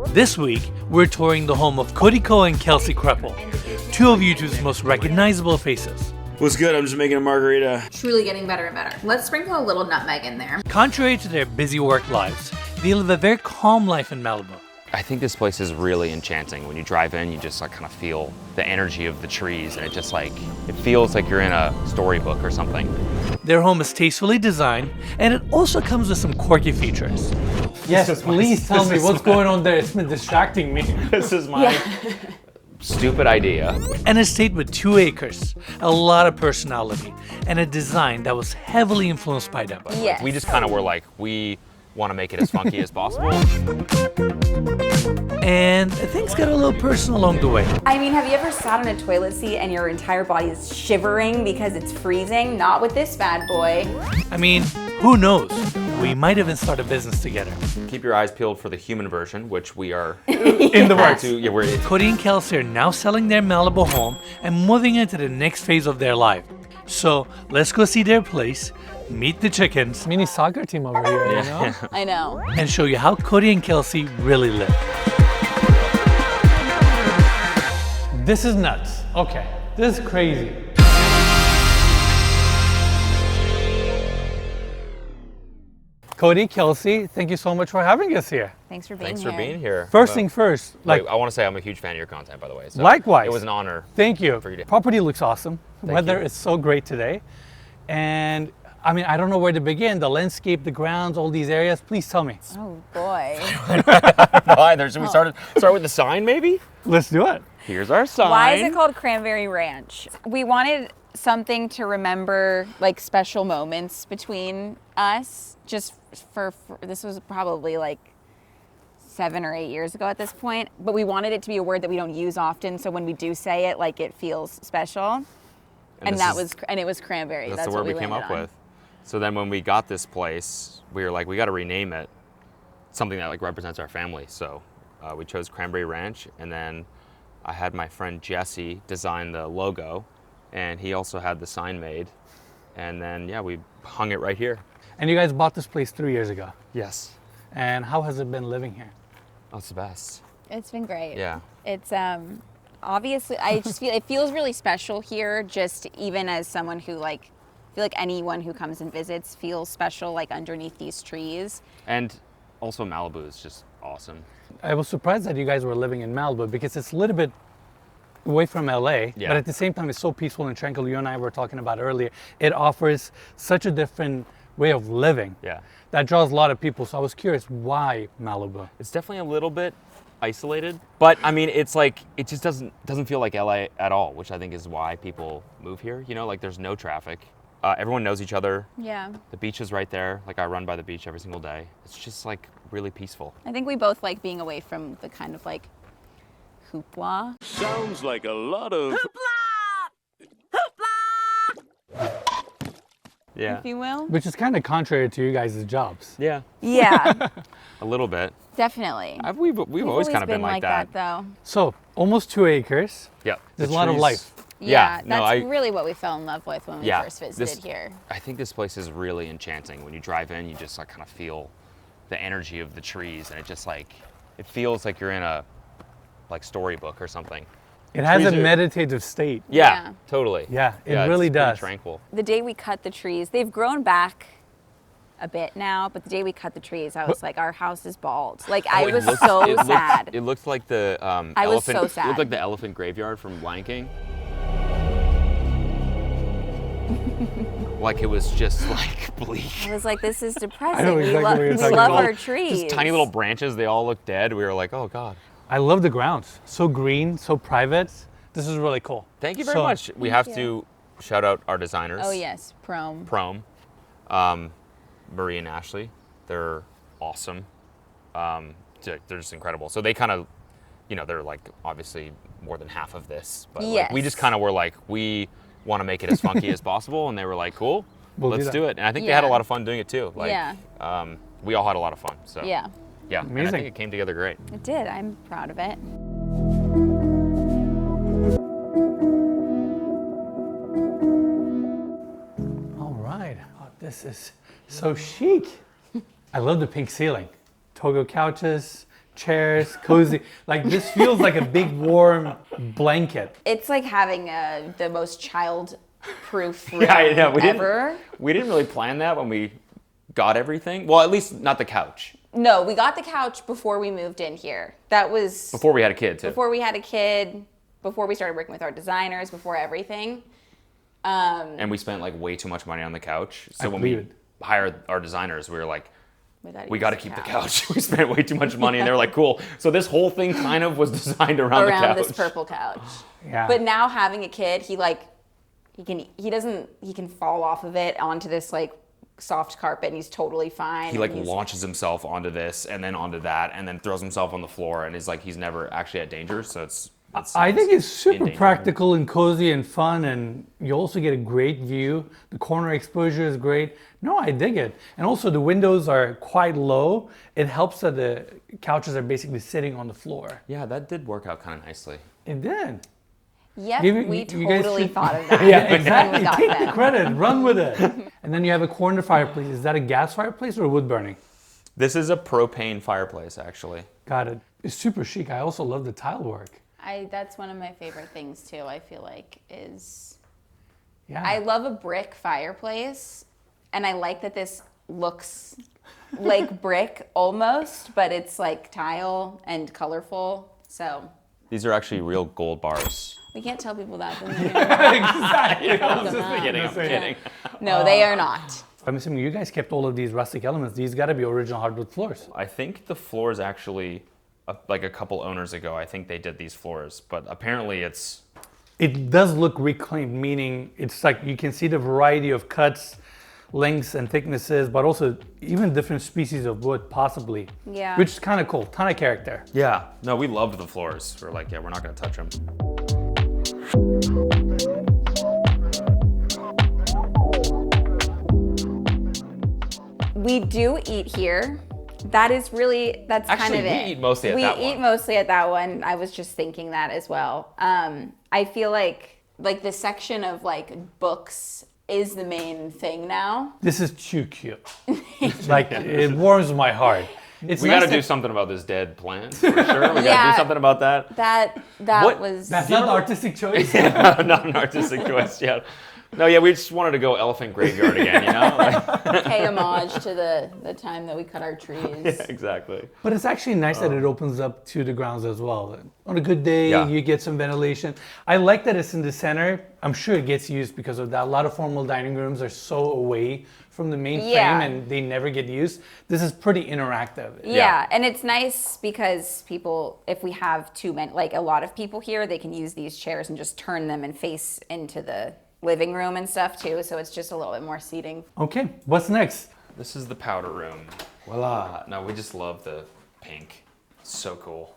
This week, we're touring the home of Cody Ko and Kelsey Kreppel, two of YouTube's most recognizable faces. What's good? I'm just making a margarita. Truly getting better and better. Let's sprinkle a little nutmeg in there. Contrary to their busy work lives, they live a very calm life in Malibu. I think this place is really enchanting. When you drive in, you just like kind of feel the energy of the trees, and it just like, it feels like you're in a storybook or something. Their home is tastefully designed, and it also comes with some quirky features. Yes, please tell me what's going on there. It's been distracting me. This is my stupid idea. An estate with 2 acres, a lot of personality, and a design that was heavily influenced by them. Yes. We just kind of were like, we want to make it as funky as possible. And things got a little personal along the way. I mean, have you ever sat on a toilet seat and your entire body is shivering because it's freezing? Not with this bad boy. I mean, who knows? We might even start a business together. Keep your eyes peeled for the human version, which we are In the works. Yeah, we're Cody and Kelsey are now selling their Malibu home and moving into the next phase of their life. So let's go see their place, meet the chickens, mini soccer team over here, you know? I know. And show you how Cody and Kelsey really live. This is nuts. Okay, this is crazy. Cody, Kelsey, thank you so much for having us here. Thanks for being Thanks here. for being here. First thing first, Wait, I want to say I'm a huge fan of your content, by the way. So likewise. It was an honor. Thank you. For you to- Property looks awesome. Weather you. is so great today. And I mean, I don't know where to begin. The landscape, the grounds, all these areas. Please tell me. Oh boy. No, either. Should we start with the sign, maybe? Let's do it. Here's our sign. Why is it called Cranberry Ranch? We wanted something to remember, like special moments between us. Just for this was probably like 7 or 8 years ago at this point, but we wanted it to be a word that we don't use often, so when we do say it, like it feels special. And it was cranberry. That's the word what we came landed up on. with. So then when we got this place, we were like, we got to rename it something that like represents our family. So we chose Cranberry Ranch, and then I had my friend Jesse design the logo, and he also had the sign made, and then yeah, we hung it right here. And you guys bought this place 3 years ago. Yes. And how has it been living here? Oh, it's the best. It's been great. Yeah. It's obviously I just feel it feels really special here, just even as someone who I feel like anyone who comes and visits feels special like underneath these trees. And also Malibu is just awesome. I was surprised that you guys were living in Malibu because it's a little bit away from LA, Yeah. but at the same time it's so peaceful and tranquil. You and I were talking about earlier. It offers such a different way of living. Yeah. That draws a lot of people. So I was curious, why Malibu? It's definitely a little bit isolated, but I mean, it's like, it just doesn't feel like LA at all, which I think is why people move here. You know, like there's no traffic. Everyone knows each other. Yeah. The beach is right there. Like I run by the beach every single day. It's just like really peaceful. I think we both like being away from the kind of like hoopla. Sounds like a lot of Yeah. If you will. Which is kind of contrary to you guys' jobs. Yeah. Yeah, A little bit. definitely. We've always kind of been like that. though. So almost 2 acres. Yeah. There's The a lot of trees- life. Yeah, no, that's really what we fell in love with when we Yeah, first visited this- here. I think this place is really enchanting. When you drive in, you just like kind of feel the energy of the trees, and it just like, it feels like you're in a like storybook or something. It has a Trees are- meditative state. Yeah, Yeah. totally. Yeah, it it's really pretty does. Tranquil. The day we cut the trees, they've grown back a bit now, but the day we cut the trees, I was like, our house is bald. Like, I Oh, it was looked- so it looked- sad. It looked like the I was elephant. so It sad. looked like the elephant graveyard from Lion King. Like it was just like bleak. I was like, this is depressing. know exactly what you're we talking love about. our trees. Just tiny little branches. They all looked dead. We were like, oh god. I love the grounds. So green, so private. This is really cool. Thank you very So- much. We have to shout out our designers. Oh, yes, Prom. Prom, Marie and Ashley. They're awesome. They're just incredible. So they kind of, you know, they're like obviously more than half of this, but like, we Yes. just kind of were like, we want to make it as funky as possible, and they were like, cool, We'll do let's that. do it. And I think they had a Yeah. lot of fun doing it too. Like, Yeah. we all had a lot of fun. So Yeah, yeah, and I Amazing. think it came together great. it did. I'm proud of it. All right. Oh, this is so chic. I love the pink ceiling. Togo couches, chairs, cozy. Like this feels like a big warm blanket. It's like having the most child-proof room Yeah, ever. We didn't really plan that when we got everything. Well, at least not the couch. No, we got the couch before we moved in here. That was Before we had a kid, too. before we had a kid, before we started working with our designers, before everything. And we spent like way too much money on the couch. So when believe we it. hired our designers, we were like, we use got to keep the couch. We spent way too much money, and they were like, cool. So this whole thing kind of was designed around the couch. this purple couch. Yeah. But now having a kid, he can fall off of it onto this like soft carpet, and he's totally fine. He like and he's- launches himself onto this and then onto that and then throws himself on the floor and is like he's never actually at danger. So it's I think it's super endangered. practical and cozy and fun, and you also get a great view. The corner exposure is great. No, I dig it. And also the windows are quite low. It helps that the couches are basically sitting on the floor. Yeah, that did work out kind of nicely. It did. Yep, Give it- we you guys totally should- thought of that. Yeah, when exactly. we got Take the them. credit, run with it. And then you have a corner fireplace. Is that a gas fireplace or wood burning? This is a propane fireplace, actually. Got it. It's super chic. I also love the tile work. That's one of my favorite things too. I feel like is Yeah. I love a brick fireplace, and I like that this looks like brick almost, but it's like tile and colorful. So These are actually real gold bars. we can't tell people that. Exactly. I was just Kidding, I'm kidding. No, they are not. I'm assuming you guys kept all of these rustic elements. These got to be original hardwood floors. I think the floors actually, like a couple owners ago, I think they did these floors, but apparently it's It does look reclaimed, meaning it's like you can see the variety of cuts, lengths, and thicknesses, but also even different species of wood, possibly. Yeah. Which is kind of cool. Ton of character. yeah. No, we loved the floors. We're like, yeah, we're not gonna touch them. We do eat here. That's kind Actually, of we it. eat mostly at that We eat one. mostly at that one. I was just thinking that as well. I feel like the section of like books is the main thing now. This is too cute. Like, it warms my heart. It's We nice gotta do that- something about this dead plant for sure. We gotta Yeah. do something about that. That What? was That's not an artistic choice. Not an artistic choice yet. No, yeah, we just wanted to go elephant graveyard again, you know? Like, pay homage to the time that we cut our trees. yeah, exactly. But it's actually nice that it opens up to the grounds as well. On a good day, Yeah. you get some ventilation. I like that it's in the center. I'm sure it gets used because of that. A lot of formal dining rooms are so away from the main Yeah. frame and they never get used. This is pretty interactive. Yeah, and it's nice because people, if we have too many, like a lot of people here, they can use these chairs and just turn them and face into the living room and stuff too. So it's just a little bit more seating. Okay, what's next? This is the powder room. Voila. No, we just love the pink. So cool.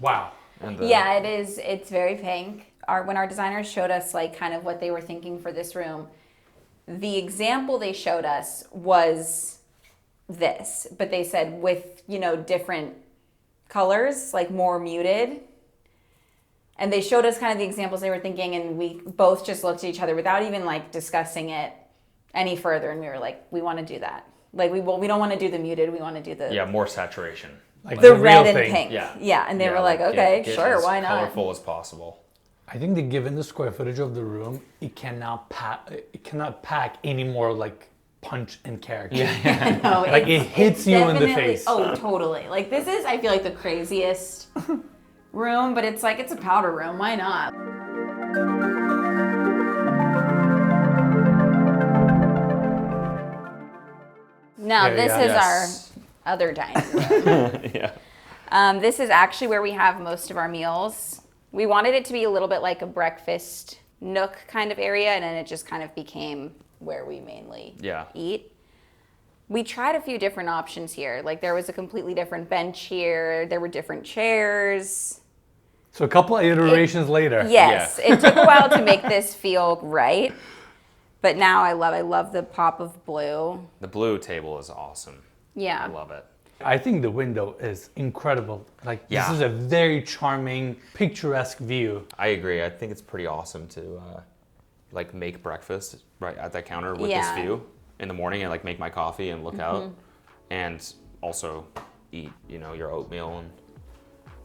Wow. And the, Yeah, it is. It's very pink. When our designers showed us like kind of what they were thinking for this room, the example they showed us was this, but they said with, different colors, like more muted. And they showed us kind of the examples they were thinking, and we both just looked at each other without even like discussing it any further, and we were like, we want to do that. Like we don't want to do the muted, we want to do the Yeah, more saturation. Like the real red and thing. pink. Yeah. Yeah, and they Yeah, were like, get- okay, get sure, as why not? colorful as possible. I think that given the square footage of the room, it cannot pack any more like punch and character. No, Like, it hits you in the definitely- face. Oh, totally. Like this is, I feel like the craziest room, but it's like it's a powder room. Why not? Now Okay, this yeah. is Yes. our other dining room. Yeah. This is actually where we have most of our meals. We wanted it to be a little bit like a breakfast nook kind of area, and then it just kind of became where we mainly Yeah. eat. We tried a few different options here. Like there was a completely different bench here. There were different chairs. So a couple of iterations later. Yes, it took a while to make this feel right. But now I love the pop of blue. The blue table is awesome. Yeah. I love it. I think the window is incredible. Like, Yeah. this is a very charming, picturesque view. I agree. I think it's pretty awesome to like make breakfast right at that counter with Yeah. this view in the morning and like make my coffee and look out and also eat, your oatmeal and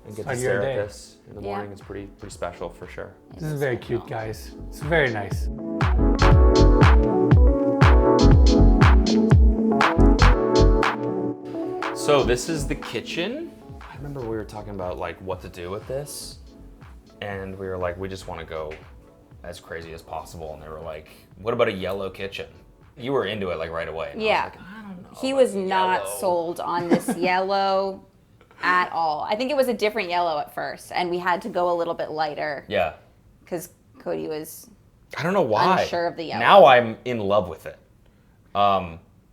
and get Start to your stare day. at this in the Yeah. morning is pretty special for sure. This is very cute, guys. It's very nice. So this is the kitchen. I remember we were talking about like what to do with this, and we were like, we just want to go as crazy as possible. And they were like, what about a yellow kitchen? You were into it like right away. And Yeah. I was like, I don't know. He was not yellow. sold on this yellow at all. I think it was a different yellow at first, and we had to go a little bit lighter Yeah. because Cody was. I don't know why. Unsure of the yellow. Now I'm in love with it.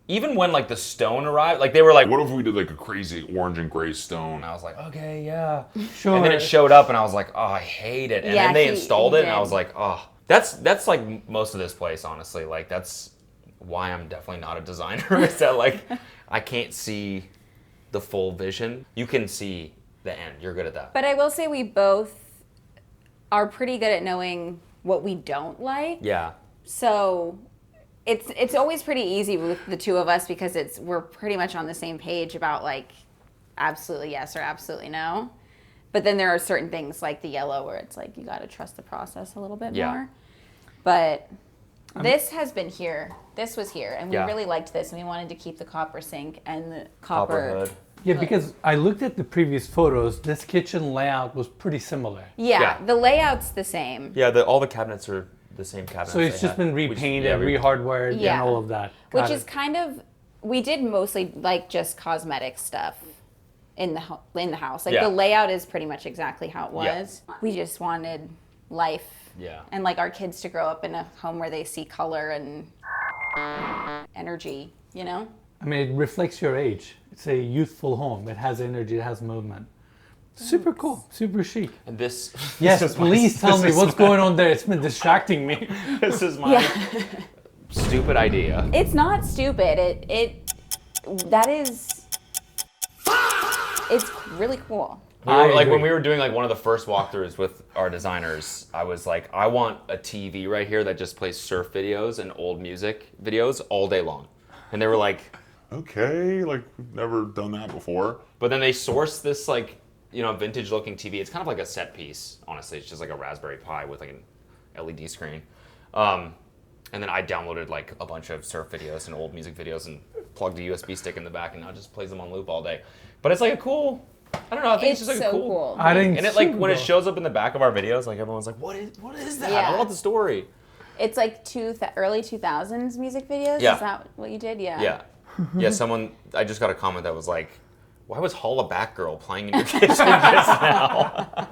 Even when like the stone arrived, like they were like, What if we did like a crazy orange and gray stone? and I was like, okay, yeah. Sure. And then it showed up, and I was like, oh, I hate it. And Yeah, then they he installed it, and I did. was like, oh, that's like most of this place, honestly. Like that's why I'm definitely not a designer. Is that like I can't see the full vision. You can see the end. You're good at that. But I will say we both are pretty good at knowing what we don't like. Yeah. So it's always pretty easy with the two of us because we're pretty much on the same page about like absolutely yes or absolutely no. But then there are certain things like the yellow where it's like you got to trust the process a little bit Yeah. more. But this has been here. This was here, and we Yeah. really liked this, and we wanted to keep the copper sink and the Copper hood. Yeah, because I looked at the previous photos. This kitchen layout was pretty similar. Yeah, Yeah. the layout's the same. Yeah, all the cabinets are the same cabinets. So it's they just had. been Which- repainted, yeah, re-hardwired, Yeah. and all of that. Which Got is it. kind of, we did mostly like just cosmetic stuff in the house. Like Yeah. the layout is pretty much exactly how it Yeah. was. We just wanted life Yeah. and like our kids to grow up in a home where they see color and energy, you know? I mean, it reflects your age. It's a youthful home. It has energy. It has movement. Super cool. Super chic. And this. Yes, this is my- please tell me this is what's my- going on there. It's been distracting me. This is my Yeah. stupid idea. It's not stupid. That is, it's really cool. I Like when agree. we were doing like one of the first walkthroughs with our designers, I was like, I want a TV right here that just plays surf videos and old music videos all day long. And they were like, Okay, like we've never done that before. but then they sourced this like, vintage looking TV. It's kind of like a set piece, honestly. It's just like a Raspberry Pi with like an LED screen. And then I downloaded like a bunch of surf videos and old music videos and plugged a USB stick in the back, and now it just plays them on loop all day. But it's like a cool, I don't know, I think it's, It's just like so a cool. I think And it like super when it cool. shows up in the back of our videos, like everyone's like, what is that? Yeah. I want the story. It's like early 2000s music videos. Yeah. Is that what you did? Yeah. Yeah. Yeah, I just got a comment that was like, why was Holla Back Girl playing in your kitchen just now?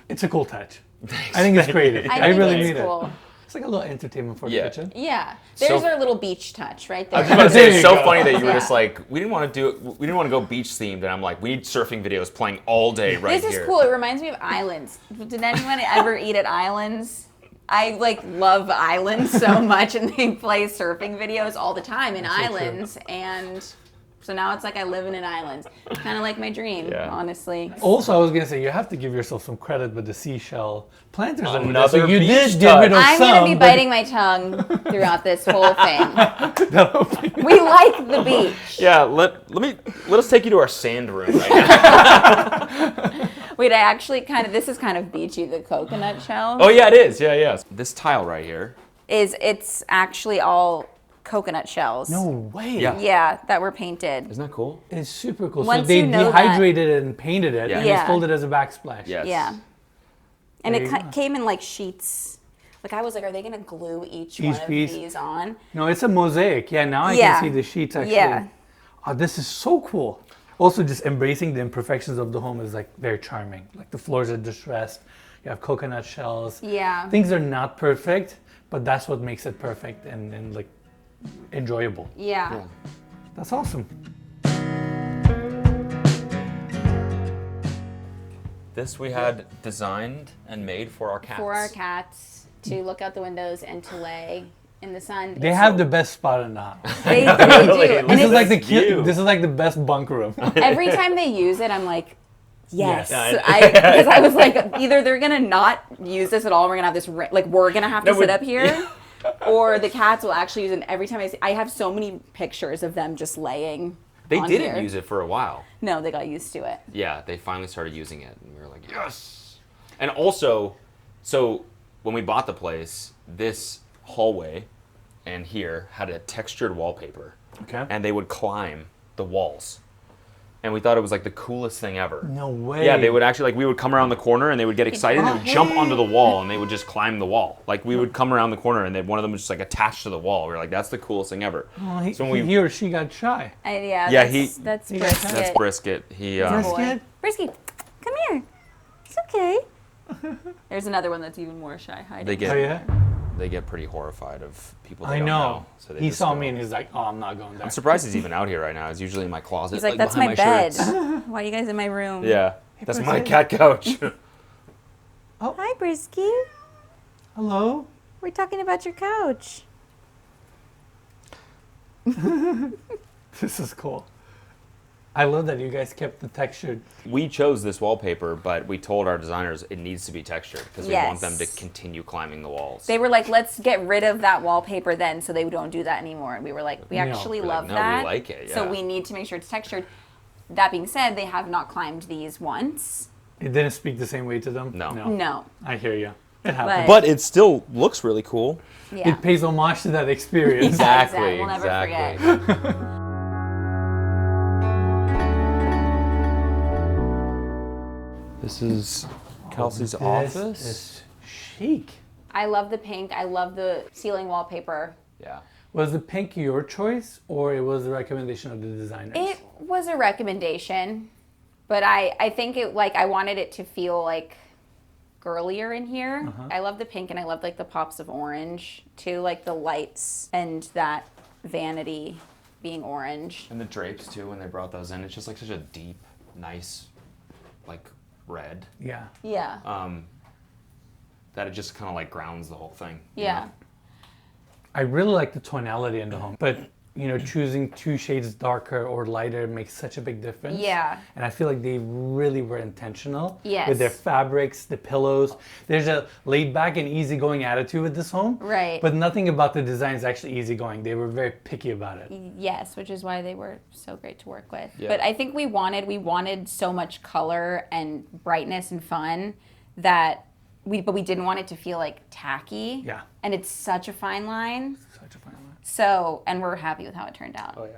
It's a cool touch. I think it's creative. I, think really it's need cool. it. It's like a little entertainment for Yeah. the kitchen. Yeah. There's So- our little beach touch right I there. was about to say, There it's you so go. funny that you were Yeah. just like, we didn't want to go beach themed, and I'm like, we need surfing videos playing all day right This here. is cool. It reminds me of islands. Did anyone ever eat at islands? I like love islands so much, and they play surfing videos all the time in islands, and so now it's like I live in an island. Kind of like my dream, Yeah. honestly. Also, I was gonna say you have to give yourself some credit with the seashell planters over there. So Another you beach did get rid of I'm some. gonna be but biting my tongue throughout this whole thing. that'll be- We like the beach. Yeah, let us take you to our sand room right now. Wait, I actually this is kind of beachy, the coconut shell. Oh yeah, it is. Yeah. This tile right here. It's actually all coconut shells. No way. Yeah. Yeah, that were painted. Isn't that cool? It's super cool. Once so they you know dehydrated it and painted it, and Yeah. they sold it as a backsplash. Yes. Yeah. And There it you go. came in like sheets. Like I was like, are they gonna glue each Each one of piece. these on? No, it's a mosaic. Yeah, now I Yeah. can see the sheets actually. Yeah. Oh, this is so cool. Also, just embracing the imperfections of the home is like very charming. Like the floors are distressed. You have coconut shells. Yeah. Things are not perfect, but that's what makes it perfect and like enjoyable. Yeah. That's awesome. This we had designed and made for our cats. For our cats to look out the windows and to lay in the sun. They have the best spot in the house. They Really? do. And This is it's like the view. this is like the best bunk room. every time they use it, I'm like, yes. Yes. Because I was like, either they're gonna not use this at all, and we're gonna have this like we're gonna have to sit up here, or the cats will actually use it. And every time I have so many pictures of them just laying They on didn't here. use it for a while. No, they got used to it. Yeah, they finally started using it, and we were like, yes. And also, so when we bought the place, this hallway and here had a textured wallpaper. Okay. And they would climb the walls. And we thought it was like the coolest thing ever. No way. Yeah, they would actually, like, we would come around the corner and they would get excited and they would jump onto the wall and they would just climb the wall. Like, we would come around the corner and one of them was just like attached to the wall. We were like, that's the coolest thing ever. Well, So when he or she got shy. Yeah, Yeah, that's got Brisket. That's Brisket. He, Brisket? Brisket, come here. It's okay. There's another one that's even more shy hiding. they Oh, get yeah? they get pretty horrified of people they I don't know. So they He just saw go. me and he's like, oh, I'm not going there. I'm surprised he's even out here right now. He's usually in my closet. He's like, that's my behind bed. shirts." Why are you guys in my room? Yeah, that's my Brisket. cat couch. Hi, Brisket. Hello? We're talking about your couch. This is cool. I love that you guys kept the textured. We chose this wallpaper, but we told our designers it needs to be textured because we want them to Yes. continue climbing the walls. They were like, let's get rid of that wallpaper then so they don't do that anymore. And we were like, we No. actually We're like, love "No, we that. like it, So yeah." we need to make sure it's textured. That being said, they have not climbed these once. It didn't speak the same way to them? No. No. I hear you. It happens. But- it still looks really cool. Yeah. It pays homage to that experience. Exactly. We'll never exactly. forget. This is Kelsey's This office. is chic. I love the pink. I love the ceiling wallpaper. Yeah. Was the pink your choice or it was the recommendation of the designers? It was a recommendation, but I think it I wanted it to feel like girlier in here. I love the pink and I love like the pops of orange too, like the lights and that vanity being orange. And the drapes too, when they brought those in, it's just like such a deep, nice, like red. Yeah. Yeah. That it just kind of like grounds the whole thing. you Yeah. know? I really like the tonality in the home, but choosing 2 shades darker or lighter makes such a big difference. Yeah. And I feel like they really were intentional Yes. with their fabrics, the pillows. There's a laid back and easygoing attitude with this home. Right. But nothing about the design is actually easygoing. They were very picky about it. Yes, which is why they were so great to work with. Yeah. But I think we wanted so much color and brightness and fun that we didn't want it to feel like tacky. Yeah. And it's such a fine line. Such a fine line. So, and we're happy with how it turned out. Oh yeah.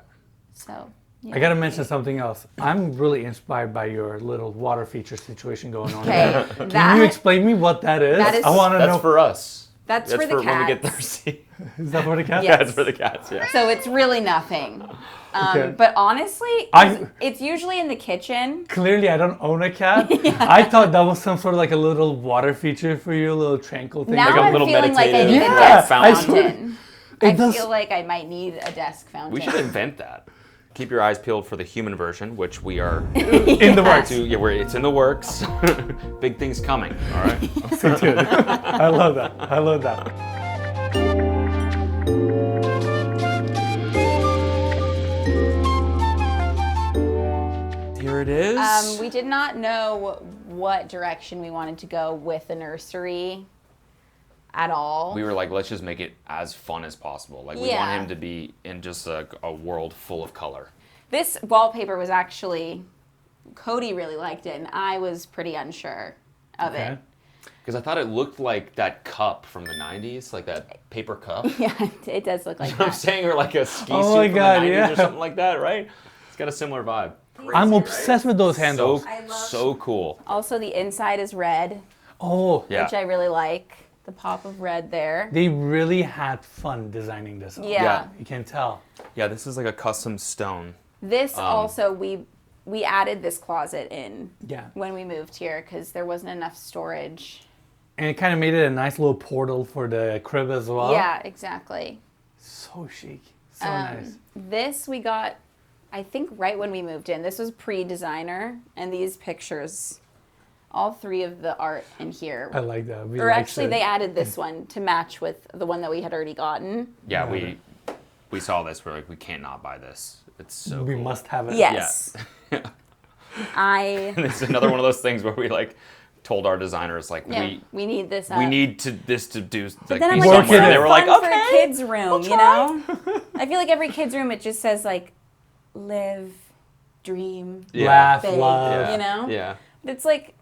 So, yeah. I gotta mention something else. I'm really inspired by your little water feature situation going on. Okay, Can that you explain me what that is? That is- I want to That's know. for us. That's for the when we get cats. thirsty. Is that for the cat? Yeah. That's for the cats, yeah. So it's really nothing. Okay. But honestly, I- it's usually in the kitchen. Clearly, I don't own a cat. I thought that was some sort of like a little water feature for you, a little tranquil thing. Now Like a I'm little feeling like I meditative need a Yeah, desk I swear. fountain. I It does- feel like I might need a desk fountain. We should invent that. Keep your eyes peeled for the human version, which we are in the works. it's in the works. Big things coming, all right? Dude, I love that. I love that. Here it is. We did not know what direction we wanted to go with the nursery at all. We were like, let's just make it as fun as possible. Like, we Yeah. want him to be in just a world full of color. This wallpaper was actually, Cody really liked it, and I was pretty unsure of Okay. it. Because I thought it looked like that cup from the 90s, like that paper cup. Yeah, it does look like I'm that. saying, or like a ski Oh suit my from God, the 90s yeah. or something like that, right? It's got a similar vibe. I'm obsessed with those handles. So cool. Also, the inside is red, Oh, Yeah. which I really like. The pop of red there. they really had fun designing this. home. Yeah. You can tell. Yeah, this is like a custom stone. This also, we added this closet in Yeah. when we moved here because there wasn't enough storage. And it kind of made it a nice little portal for the crib as well. Yeah, exactly. So chic. So nice. This we got, I think, right when we moved in. This was pre-designer, and these pictures, all 3 of the art in here. I like that. We Or liked actually, it. they added this one to match with the one that we had already gotten. Yeah, we saw this. We're like, we can't not buy this. It's so We cool. must have it. Yes. Yeah. I It's another one of those things where we like told our designers like we need this. we up. need this to do like Then I'm be like, work it's it somewhere. in. And they were fun like, for okay. a kid's room, you know? I feel like every kid's room, it just says like, live dream, Laugh, big, love. you know? Yeah. But it's like,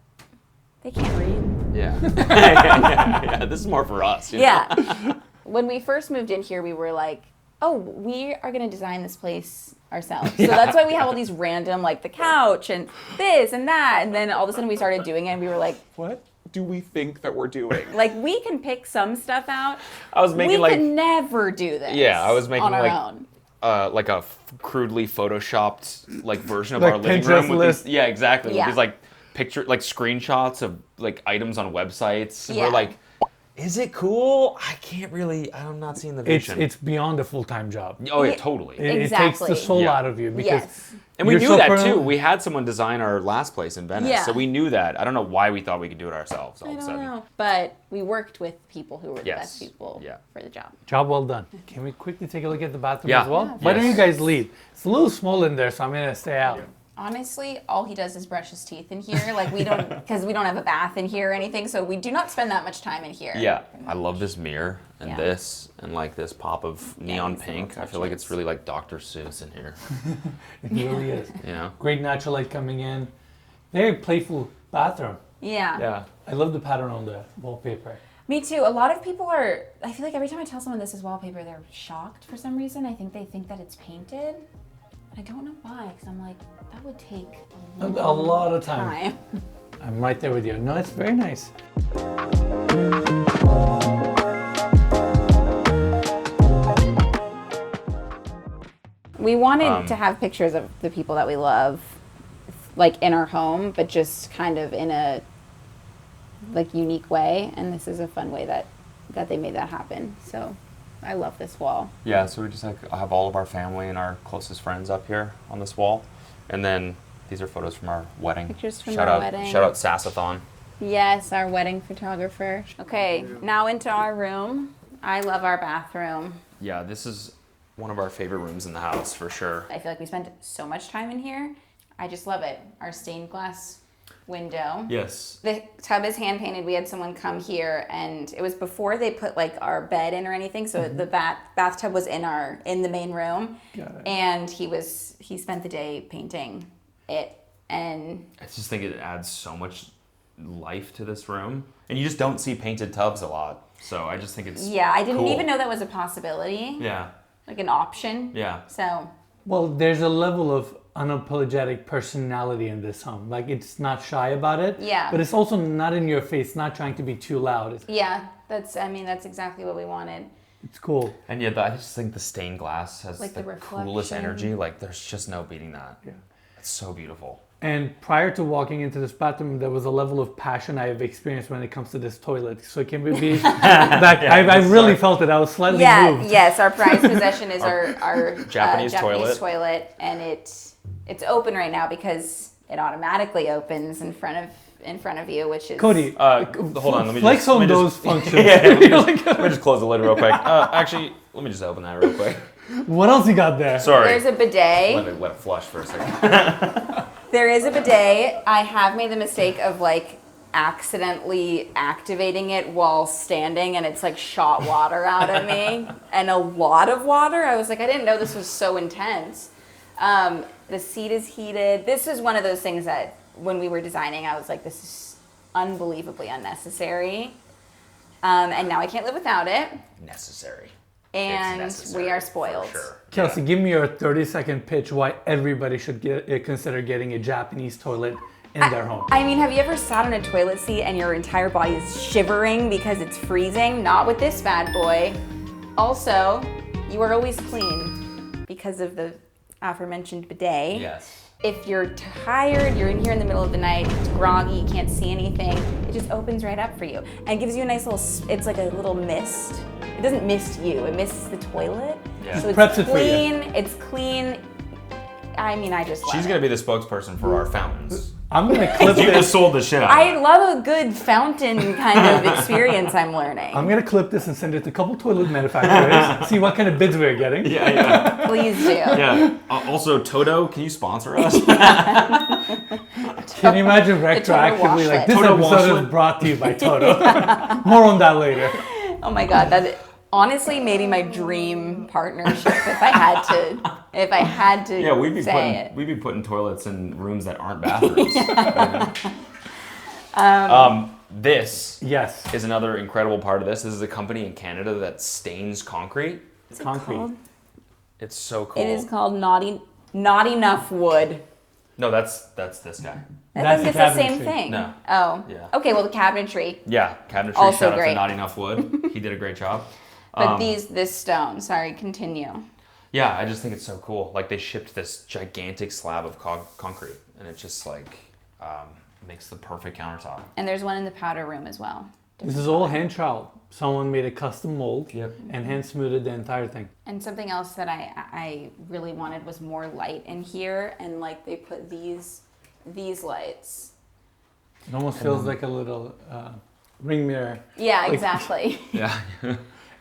they can't read. Yeah. Yeah. This is more for us. You know? Yeah. When we first moved in here, we were like, oh, we are going to design this place ourselves. So that's why we have all these random, like the couch and this and that. And then all of a sudden we started doing it and we were like, What do we think that we're doing? like we can pick some stuff out. I was making we could never do this. Yeah, I was making on our like own. Like a crudely photoshopped like version of Like our living Pinterest room with list. these, yeah, exactly. Yeah. With these like picture like screenshots of like items on websites. And Yeah. we're like, is it cool? I can't really. I'm not seeing the vision. It's beyond a full-time job. Oh yeah, Yeah. totally. It takes the Exactly. soul Yeah. out of you because Yes. And we you're knew so that pro- too. We had someone design our last place in Venice, Yeah. so we knew that. I don't know why we thought we could do it ourselves all I of a don't sudden. know. But we worked with people who were the Yes. best people Yeah. for the job. Job well done. Can we quickly take a look at the bathroom Yeah. as well? Yeah, Why don't yes. you guys lead? It's a little small in there, so I'm gonna stay out. Honestly, all he does is brush his teeth in here. Like we don't, because we don't have a bath in here or anything, so we do not spend that much time in here. Yeah, I love this mirror and Yeah. this and like this pop of neon these little pink. I feel like touches. it's really like Dr. Seuss in here. It really is. You know? Great natural light coming in. Very playful bathroom. Yeah. Yeah. I love the pattern on the wallpaper. Me too. A lot of people are, I feel like every time I tell someone this is wallpaper, they're shocked for some reason. I think they think that it's painted. I don't know why, because I'm like, that would take A lot of time. time. I'm right there with you. No, it's very nice. We wanted to have pictures of the people that we love, like in our home, but just kind of in a like unique way. And this is a fun way that they made that happen. So I love this wall. Yeah, so we just like have all of our family and our closest friends up here on this wall. And then these are photos from our wedding. Pictures from shout our out, wedding. Shout out Sassathon. Yes, our wedding photographer. Okay, now into our room. I love our bathroom. Yeah, this is one of our favorite rooms in the house for sure. I feel like we spent so much time in here. I just love it. Our stained glass window. Yes. The tub is hand painted. We had someone come here, and it was before they put like our bed in or anything. So the bathtub was in the main room, Got it. and he spent the day painting it. And I just think it adds so much life to this room. And you just don't see painted tubs a lot. So I just think it's yeah, I didn't cool. even know that was a possibility, Yeah. like an option. Yeah. So Well, there's a level of unapologetic personality in this home. Like, it's not shy about it. Yeah. But it's also not in your face, not trying to be too loud. yeah, that's exactly what we wanted. It's cool. And yeah, I just think the stained glass has Like the the coolest reflection. energy. Like there's just no beating that. Yeah. It's so beautiful. And prior to walking into this bathroom, there was a level of passion I have experienced when it comes to this toilet. So can we be back? I really felt it. I was slightly moved. Yes, our prized possession is our Japanese toilet. toilet, and it's open right now because it automatically opens in front of you, which is Cody, Hold on, let me flex just, let on me those just, functions. let me just close the lid real quick. Actually, let me just open that real quick. What else you got there? Sorry. There's a bidet. Let it flush for a second. There is a bidet. I have made the mistake of like accidentally activating it while standing, and it's like shot water out at me, and a lot of water. I was like, I didn't know this was so intense. The seat is heated. This is one of those things that when we were designing, I was like, this is unbelievably unnecessary. And now I can't live without it. Necessary. And It's necessary, we are spoiled. For sure. Kelsey, give me your 30-second pitch why everybody should consider getting a Japanese toilet in their home. I mean, have you ever sat on a toilet seat and your entire body is shivering because it's freezing? Not with this bad boy. Also, you are always clean because of the aforementioned bidet. Yes. If you're tired, you're in here in the middle of the night, it's groggy, you can't see anything, it just opens right up for you. And gives you a nice little, it's like a little mist. It doesn't mist you, it mists the toilet. Yeah. So it's Preps it for you. clean, it's clean. I mean, I just love She's it. gonna be the spokesperson for our fountains. I'm gonna clip You this. just sold the shit out of I it. love a good fountain kind of experience I'm learning. I'm gonna clip this and send it to a couple toilet manufacturers. See what kind of bids we're getting. Yeah. Please do. Yeah. Also, Toto, can you sponsor us? Can you imagine retroactively washlet. like this Toto episode washlet. is brought to you by Toto? More on that later. Oh my God, that honestly maybe my dream partnership if I had to if I had to Yeah, say we'd be putting toilets in rooms that aren't bathrooms. This Yes. is another incredible part of this. This is a company in Canada that stains concrete. Concrete. It's so cool. It is called Not Enough Wood. No, that's this guy. I That's think the it's the same cabinetry. thing. No. Oh. Yeah. Okay, well, the cabinetry. Yeah, cabinetry. Also Shout out great. to Not Enough Wood. He did a great job. But this stone, sorry, continue. Yeah, I just think it's so cool. Like they shipped this gigantic slab of concrete, and it just like makes the perfect countertop. And there's one in the powder room as well. This is all hand troweled. Someone made a custom mold Yep. and hand smoothed the entire thing. And something else that I really wanted was more light in here, and like they put these lights. It almost feels like a little ring mirror. Yeah, Like- exactly. Yeah.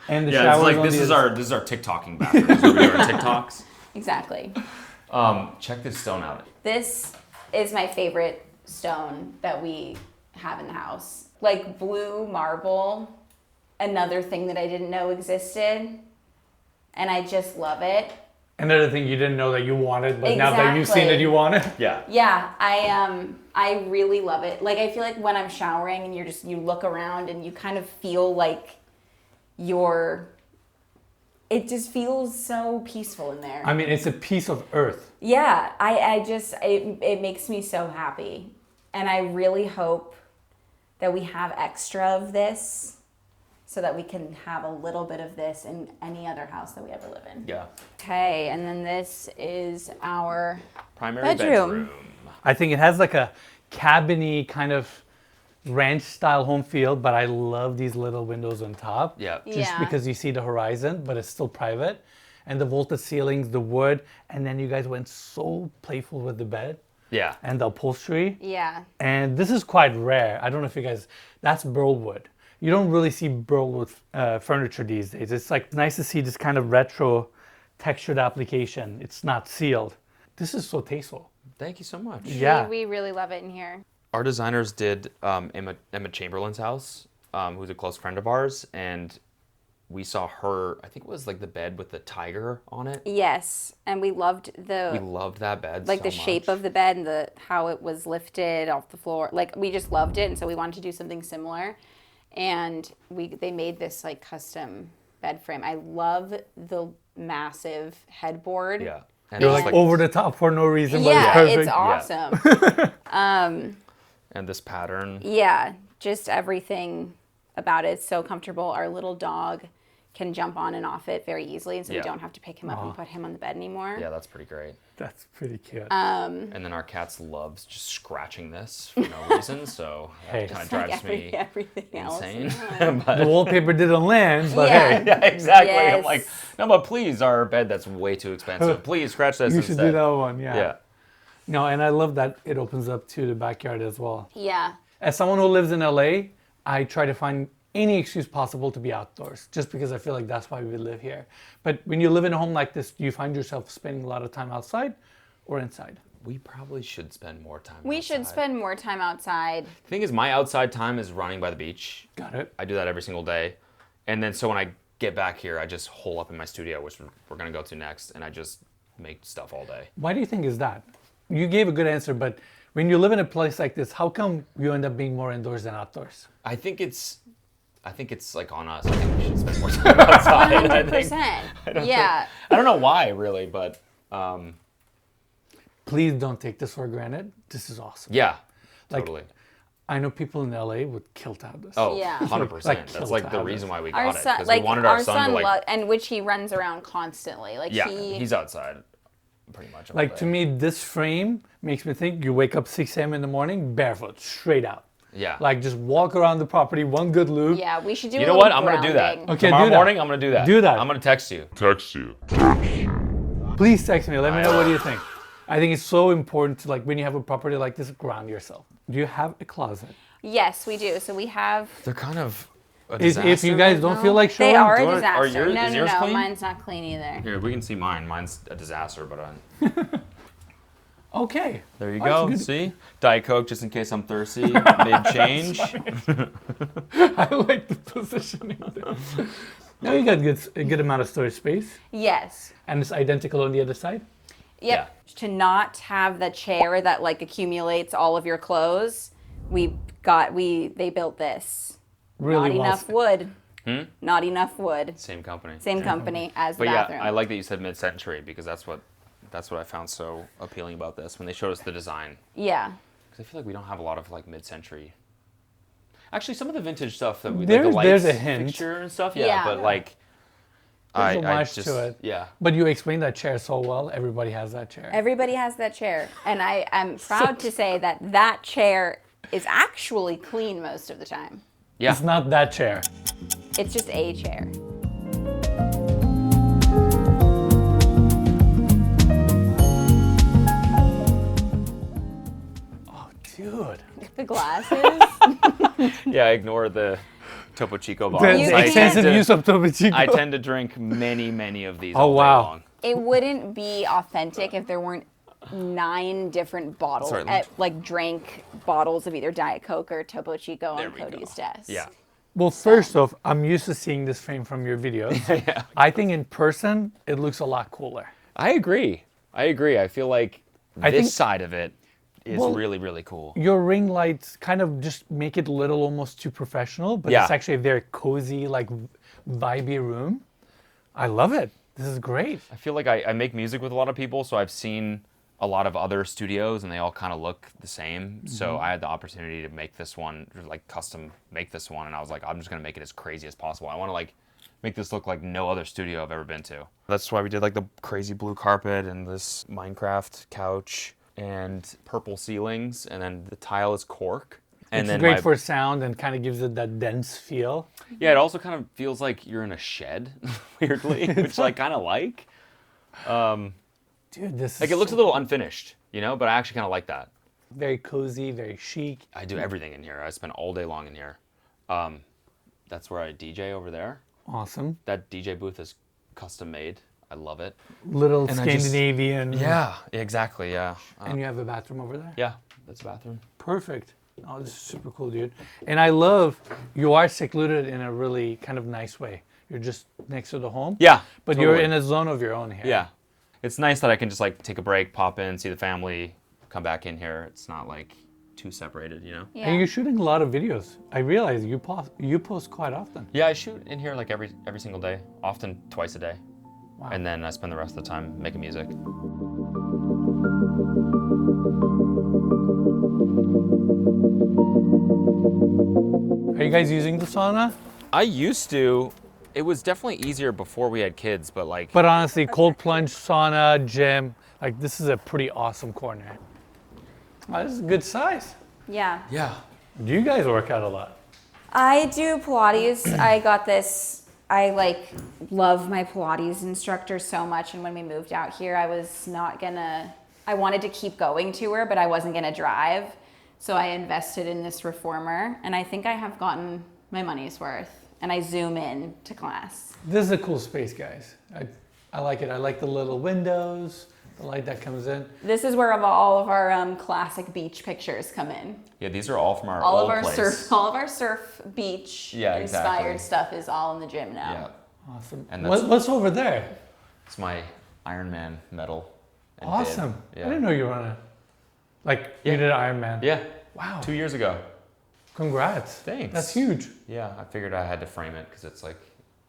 And the Yeah, showers it's like on this the is other- our TikToking bathroom. This is where we do our TikToks. Exactly. Check this stone out. This is my favorite stone that we have in the house. Like blue marble, another thing that I didn't know existed, and I just love it. Another thing you didn't know that you wanted, but now that you've seen Exactly. it, you want it. Yeah. Yeah, I really love it. Like I feel like when I'm showering and you look around and you kind of feel like it just feels so peaceful in there. I mean, it's a piece of earth. Yeah, it makes me so happy. And I really hope that we have extra of this so that we can have a little bit of this in any other house that we ever live in. Yeah. Okay, and then this is our Primary Bedroom. bedroom. I think it has like a cabiny kind of ranch style home feel, but I love these little windows on top. Yeah. Just Yeah. because you see the horizon, but it's still private. And the vaulted ceilings, the wood, and then you guys went so playful with the bed Yeah. and the upholstery. Yeah. And this is quite rare. I don't know if you guys, that's burl wood. You don't really see burl wood furniture these days. It's like nice to see this kind of retro textured application. It's not sealed. This is so tasteful. Thank you so much. Yeah. We really love it in here. Our designers did Emma Chamberlain's house, who's a close friend of ours, and we saw her, I think it was like the bed with the tiger on it. Yes, and we loved We loved that bed like so the shape much. of the bed and how it was lifted off the floor. Like we just loved it, and so we wanted to do something similar. And they made this like custom bed frame. I love the massive headboard. Yeah. And You're it's like over the top for no reason, but it's Yeah, perfect. it's awesome. and this pattern. Yeah, just everything about it. It's so comfortable. Our little dog can jump on and off it very easily, and so Yeah. we don't have to pick him up and put him on the bed anymore. Yeah, that's pretty great. That's pretty cute. And then our cats loves just scratching this for no reason, so Hey. that kind of Like drives me everything else. insane. the wallpaper didn't land, but Yeah. hey, Yeah, exactly. I'm Yes. like, no, but please, our bed that's way too expensive. Please scratch this you instead. should do that one. Yeah. Yeah. No, and I love that it opens up to the backyard as well. Yeah. As someone who lives in LA, I try to find any excuse possible to be outdoors, just because I feel like that's why we live here. But when you live in a home like this, do you find yourself spending a lot of time outside or inside? We probably should spend more time We should outside. spend more time outside. The thing is, my outside time is running by the beach. Got it. I do that every single day. And then so when I get back here, I just hole up in my studio, which we're going to go to next, and I just make stuff all day. Why do you think is that? You gave a good answer, but when you live in a place like this, how come you end up being more indoors than outdoors? I think it's like on us. I think we should spend more time outside. I think. 100%. Yeah. I don't know why, really, but Please don't take this for granted. This is awesome. yeah, Like, totally. I know people in LA would kill to have this. Oh, Yeah. 100%. Like, That's like the killed reason why we Our got it. son, Because like we wanted our our son to like, and which he runs around constantly. Like yeah, he, he's outside pretty much all Like day. to me, this frame makes me think you wake up 6 a.m. in the morning barefoot, straight out. Yeah. Like just walk around the property, one good loop. yeah, we should do. You a know little what? I'm going to do that. grounding. Okay, Tomorrow do that. morning, I'm going to do that. Do that. I'm going to text you. Text you. Please text me. Let me know what you think. I think it's so important to, like, when you have a property like this, ground yourself. Do you have a closet? Yes, we do. So we have. They're kind of a If disaster you guys right don't now. feel like showing, They are Do a you want- are disaster. yours- No, is no, yours no. clean? Mine's not clean either. Here, we can see mine. Mine's a disaster, but okay. there you Oh, that's go. good. See? Diet Coke, just in case I'm thirsty. Mid-change. I like the positioning there. No, you got a good amount of storage space. Yes. And it's identical on the other side? Yep. To not have the chair that like accumulates all of your clothes, they built this. Really Not enough wood. Not enough wood. Same company. Same company as the But bathroom. yeah, I like that you said mid-century because that's what I found so appealing about this when they showed us the design. Yeah. Because I feel like we don't have a lot of like mid-century. Actually, some of the vintage stuff that we There's- like the there's lights a hint. fixture and stuff. Yeah. Yeah, but like There's I homage just to it. yeah. But you explained that chair so well. Everybody has that chair. Everybody has that chair. And I am proud to say that chair is actually clean most of the time. Yeah. It's not that chair. It's just a chair. Oh, dude. The glasses. Yeah, ignore the Topo Chico The bottles. You I extensive tend to- use of Topo Chico. I tend to drink many of these Oh, all day wow. long. It wouldn't be authentic if there weren't 9 different bottles, Sorry, let me- like drank bottles of either Diet Coke or Topo Chico There on we Cody's go. desk. Yeah. Well, first off, I'm used to seeing this frame from your videos. Yeah. I think in person, it looks a lot cooler. I agree. I feel like I this think- side of it is Well, really cool. Your ring lights kind of just make it a little almost too professional, but Yeah. it's actually a very cozy, like vibey room. I love it. This is great. I feel like I make music with a lot of people, so I've seen a lot of other studios and they all kind of look the same. So I had the opportunity to make this one, like custom make this one, and I was like, I'm just gonna make it as crazy as possible. I want to like make this look like no other studio I've ever been to. That's why we did like the crazy blue carpet and this Minecraft couch and purple ceilings, and then the tile is cork. And It's then great for sound and kind of gives it that dense feel. yeah, it also kind of feels like you're in a shed, weirdly, which I kind of like. Dude, this Like is it looks a little unfinished, you know, but I actually kind of like that. very cozy, very chic. I do everything in here. I spend all day long in here. That's where I DJ over there. Awesome. That DJ booth is custom made. I love it. Little And I just- Scandinavian. Yeah, exactly. Yeah. And you have a bathroom over there? Yeah, that's the bathroom. Perfect. Oh, this is super cool, dude. And I love you are secluded in a really kind of nice way. You're just next to the home. Yeah, But you're totally. in a zone of your own here. Yeah, it's nice that I can just like take a break, pop in, see the family, come back in here. It's not like too separated, you know. Yeah. And you're shooting a lot of videos. I realize you post quite often. Yeah, I shoot in here like every single day, often twice a day. Wow. And then I spend the rest of the time making music. Are you guys using the sauna? I used to. It was definitely easier before we had kids, but like, But honestly, cold plunge, sauna, gym, like this is a pretty awesome corner. Oh, this is a good size. Yeah. yeah. Do you guys work out a lot? I do Pilates. I got this. I like love my Pilates instructor so much, and when we moved out here, I was not gonna. I wanted to keep going to her, but I wasn't gonna drive, so I invested in this reformer, and I think I have gotten my money's worth. And I zoom in to class. This is a cool space, guys. I like it. I like the little windows, the light that comes in. This is where all of our classic beach pictures come in. Yeah, these are all from our All old of our place. all of our surf beach Yeah, inspired exactly. stuff is all in the gym now. Yeah, Awesome. And that's- What's over there? it's my Iron Man medal. and Awesome. bib. Yeah. I didn't know you were on a, like, Yeah. you did Iron Man. Yeah. Wow. 2 years ago. Congrats. Thanks. That's huge. Yeah, I figured I had to frame it because it's like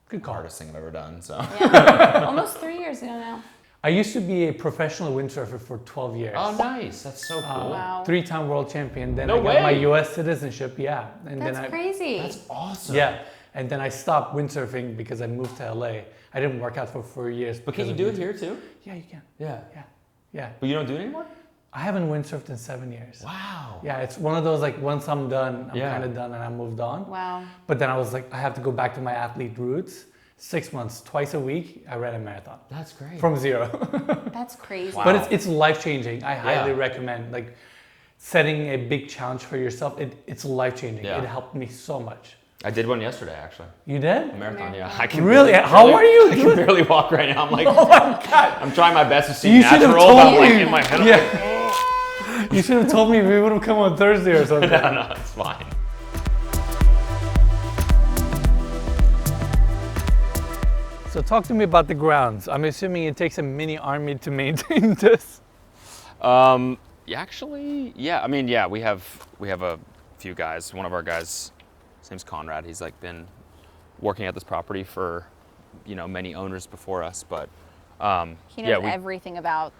Good the call. hardest thing I've ever done. So. Almost 3 years ago now. I used to be a professional windsurfer for 12 years. Oh, nice. That's so cool. Wow. 3-time world champion. Then No I got my way. U.S. citizenship. Yeah. And That's then crazy. That's awesome. Yeah. And then I stopped windsurfing because I moved to LA. I didn't work out for 4 years. But can because you of do it windsurfing. here too? Yeah, you can. Yeah. Yeah. Yeah. But you don't do it anymore? I haven't windsurfed in 7 years. Wow. Yeah, it's one of those like once I'm done, I'm Yeah. kind of done and I moved on. Wow. But then I was like, I have to go back to my athlete roots. 6 months, twice a week, I ran a marathon That's great. from zero. That's crazy. Wow. But it's life changing. I highly Yeah. recommend like setting a big challenge for yourself. It's life changing. Yeah. It helped me so much. I did one yesterday, actually. You did? A marathon, yeah. I can Really? barely- How are you I can doing? barely walk right now. I'm like, Oh my god! I'm trying my best to seem You should have natural, told but I'm like me. in my head. I'm Yeah. You should have told me we would have come on Thursday or something. like, no, it's fine. So talk to me about the grounds. I'm assuming it takes a mini army to maintain this. Actually, yeah. I mean, yeah, we have a few guys. One of our guys, his name's Conrad. He's like been working at this property for, many owners before us. But He knows everything about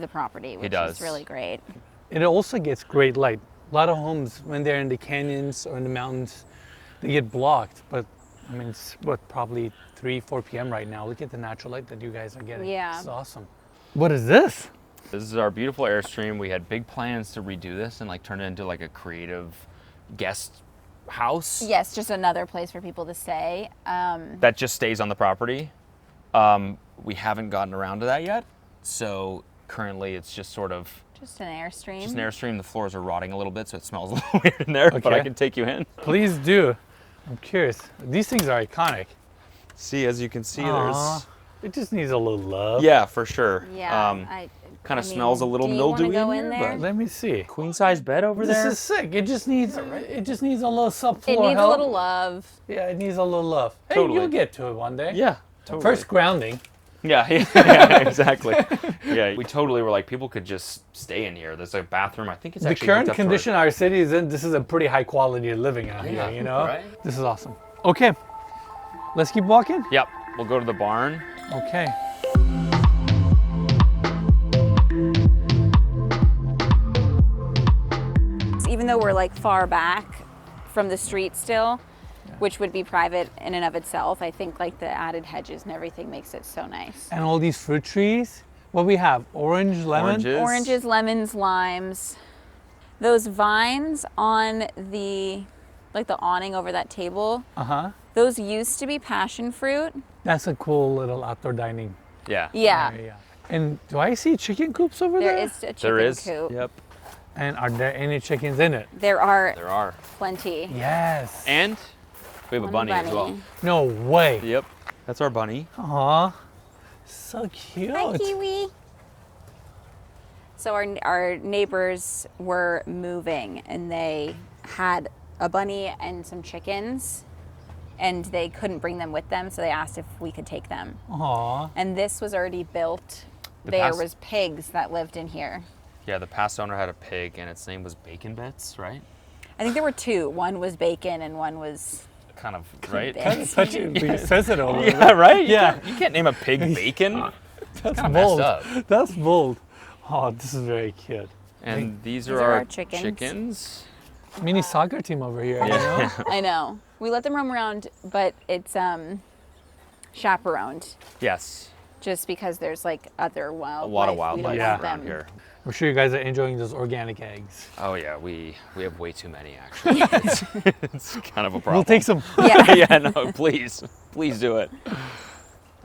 the property, which is really great. It also gets great light. A lot of homes, when they're in the canyons or in the mountains, they get blocked. But I mean, it's probably 3, 4 p.m. right now. Look at the natural light that you guys are getting. Yeah. It's awesome. What is this? This is our beautiful Airstream. We had big plans to redo this and like turn it into like a creative guest house. Yes, just another place for people to stay. That just stays on the property. We haven't gotten around to that yet. So currently it's just sort of Just an Airstream. Just an Airstream. The floors are rotting a little bit, so it smells a little weird in there, but I can take you in. Please do. I'm curious. These things are iconic. See, as you can see, It just needs a little love. Yeah, for sure. Yeah. Kind of smells a little mildewy go in in here, there? but Let me see. queen size bed over there. This is sick. It just needs a little subfloor It needs help. a little love. Yeah, it needs a little love. Hey, Totally. you'll get to it one day. Yeah, totally. First grounding. Yeah, exactly. Yeah, we totally were like, people could just stay in here. There's a bathroom. I think it's The actually current hooked up condition our city is in, this is a pretty high quality of living out here, you know? right? This is awesome. Okay, let's keep walking. Yep, we'll go to the barn. Okay. Even though we're like far back from the street still, which would be private in and of itself, I think like the added hedges and everything makes it so nice. And all these fruit trees. What we have? Orange, lemon? Oranges, lemons, limes. Those vines on the awning over that table, those used to be passion fruit. That's a cool little outdoor dining Yeah. Yeah. area. And do I see chicken coops over there? There is a chicken There is. coop. Yep. And are there any chickens in it? There are There are. plenty. Yes. And we have a One bunny as well. No way. Yep. That's our bunny. Aw. So cute. Hi, Kiwi. So our neighbors were moving and they had a bunny and some chickens and they couldn't bring them with them, so they asked if we could take them. Aw. And this was already built. The There past- was pigs that lived in here. Yeah, the past owner had a pig, and its name was Bacon Bits, right? I think there were two. One was bacon and one was Kind of, right? Bits. Such a sensitive. Yeah, right? Yeah. You can't name a pig Bacon. That's kinda bold. messed up. That's bold. Oh, this is very cute. And these These are are our our chickens. Mini soccer team over here, you know? I know. We let them roam around, but it's chaperoned Yes, just because there's like other wildlife. a lot of We don't wildlife Yeah. want around them. here. I'm sure you guys are enjoying those organic eggs. Oh yeah, we have way too many actually. It's kind of a problem. We'll take some. Yeah. Yeah, no, please do it.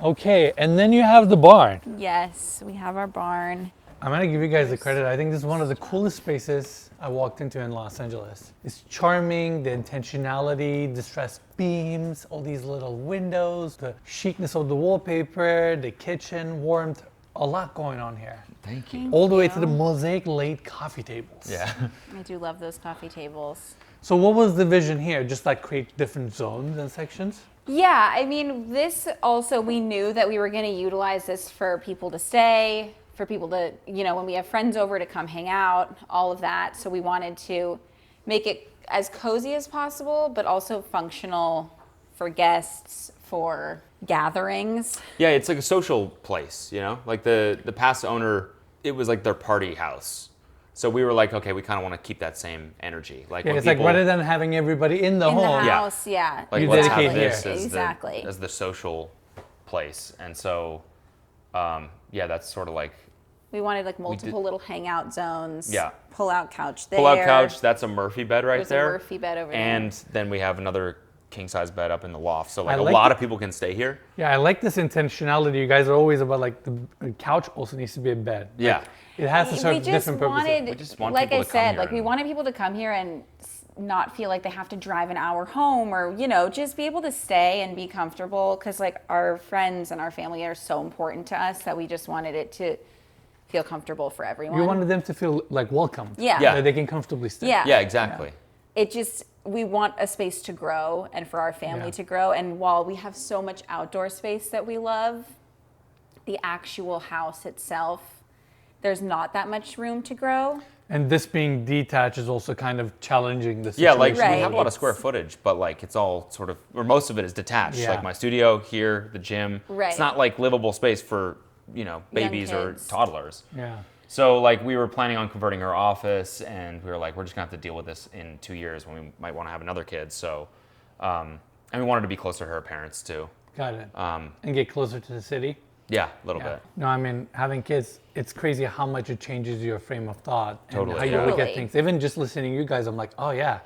Okay, and then you have the barn. Yes, we have our barn. I'm gonna give you guys the credit. I think this is one of the coolest spaces I walked into in Los Angeles. It's charming, the intentionality, distressed beams, all these little windows, the chicness of the wallpaper, the kitchen, warmth, a lot going on here. Thank you. All the way to the mosaic laid coffee tables. Yeah. I do love those coffee tables. So what was the vision here? Just like create different zones and sections? Yeah, I mean, this also, we knew that we were going to utilize this for people to stay, for people to, when we have friends over to come hang out, all of that. So we wanted to make it as cozy as possible, but also functional for guests, for gatherings. Yeah, it's like a social place, Like the past owner, it was like their party house. So we were like, okay, we kind of want to keep that same energy. Like Yeah, when it's people, like rather than having everybody in the In home. the house, yeah. like You let's dedicate have this here. as Exactly. the social place. And so, yeah, that's sort of like We wanted like multiple little hangout zones. Yeah. Pull-out couch there. pull-out couch. That's a Murphy bed right There's there. a Murphy bed over there. And then we have another king-size bed up in the loft. So I like a like lot it. of people can stay here. Yeah, I like this intentionality. You guys are always about like the couch also needs to be a bed. Yeah. It has to serve we just different purposes. wanted, We just want like people I to come said, here like we and- wanted people to come here and not feel like they have to drive an hour home or, just be able to stay and be comfortable because like our friends and our family are so important to us that we just wanted it to feel comfortable for everyone. You wanted them to feel like welcome. Yeah. Yeah. That they can comfortably stay. Yeah. Yeah, exactly. It just, we want a space to grow and for our family to grow. And while we have so much outdoor space that we love, the actual house itself, there's not that much room to grow. And this being detached is also kind of challenging the Yeah, situation. like we Right. have a lot of square footage, but like it's all sort of, or most of it is detached. Yeah. Like my studio here, the gym. Right. It's not like livable space for, babies or kids. toddlers. Yeah. So like we were planning on converting our office, and we were like, we're just gonna have to deal with this in 2 years when we might want to have another kid. So, and we wanted to be closer to her parents too. Got it. And get closer to the city. Yeah, a little bit. No, I mean, having kids, it's crazy how much it changes your frame of thought and Totally. how you look at Totally. things. Even just listening to you guys, I'm like, oh yeah,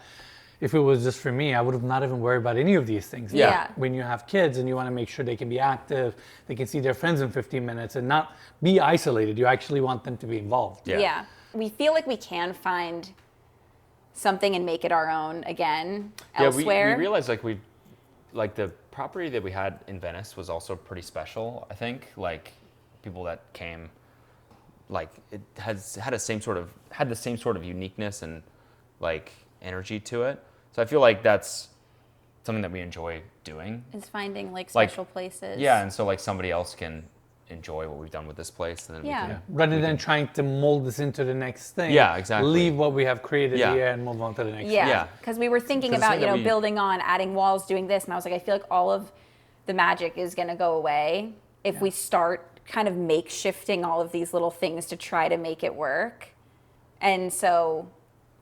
if it was just for me, I would have not even worried about any of these things. Yeah. But when you have kids and you want to make sure they can be active, they can see their friends in 15 minutes and not be isolated, you actually want them to be involved. Yeah. We feel like we can find something and make it our own again Yeah, elsewhere. we realized like the property that we had in Venice was also pretty special. I think like people that came, like it had the same sort of uniqueness and like energy to it. So I feel like that's something that we enjoy doing. is finding like Like, special places. Yeah, and so like somebody else can enjoy what we've done with this place, and then Yeah. we can. Rather than trying to mold this into the next thing. Yeah, exactly. Leave what we have created Yeah. here and move on to the next Yeah, Yeah. because we were thinking 'Cause it's about, something that we- building on, adding walls, doing this, and I was like, I feel like all of the magic is going to go away if we start kind of makeshifting all of these little things to try to make it work. And so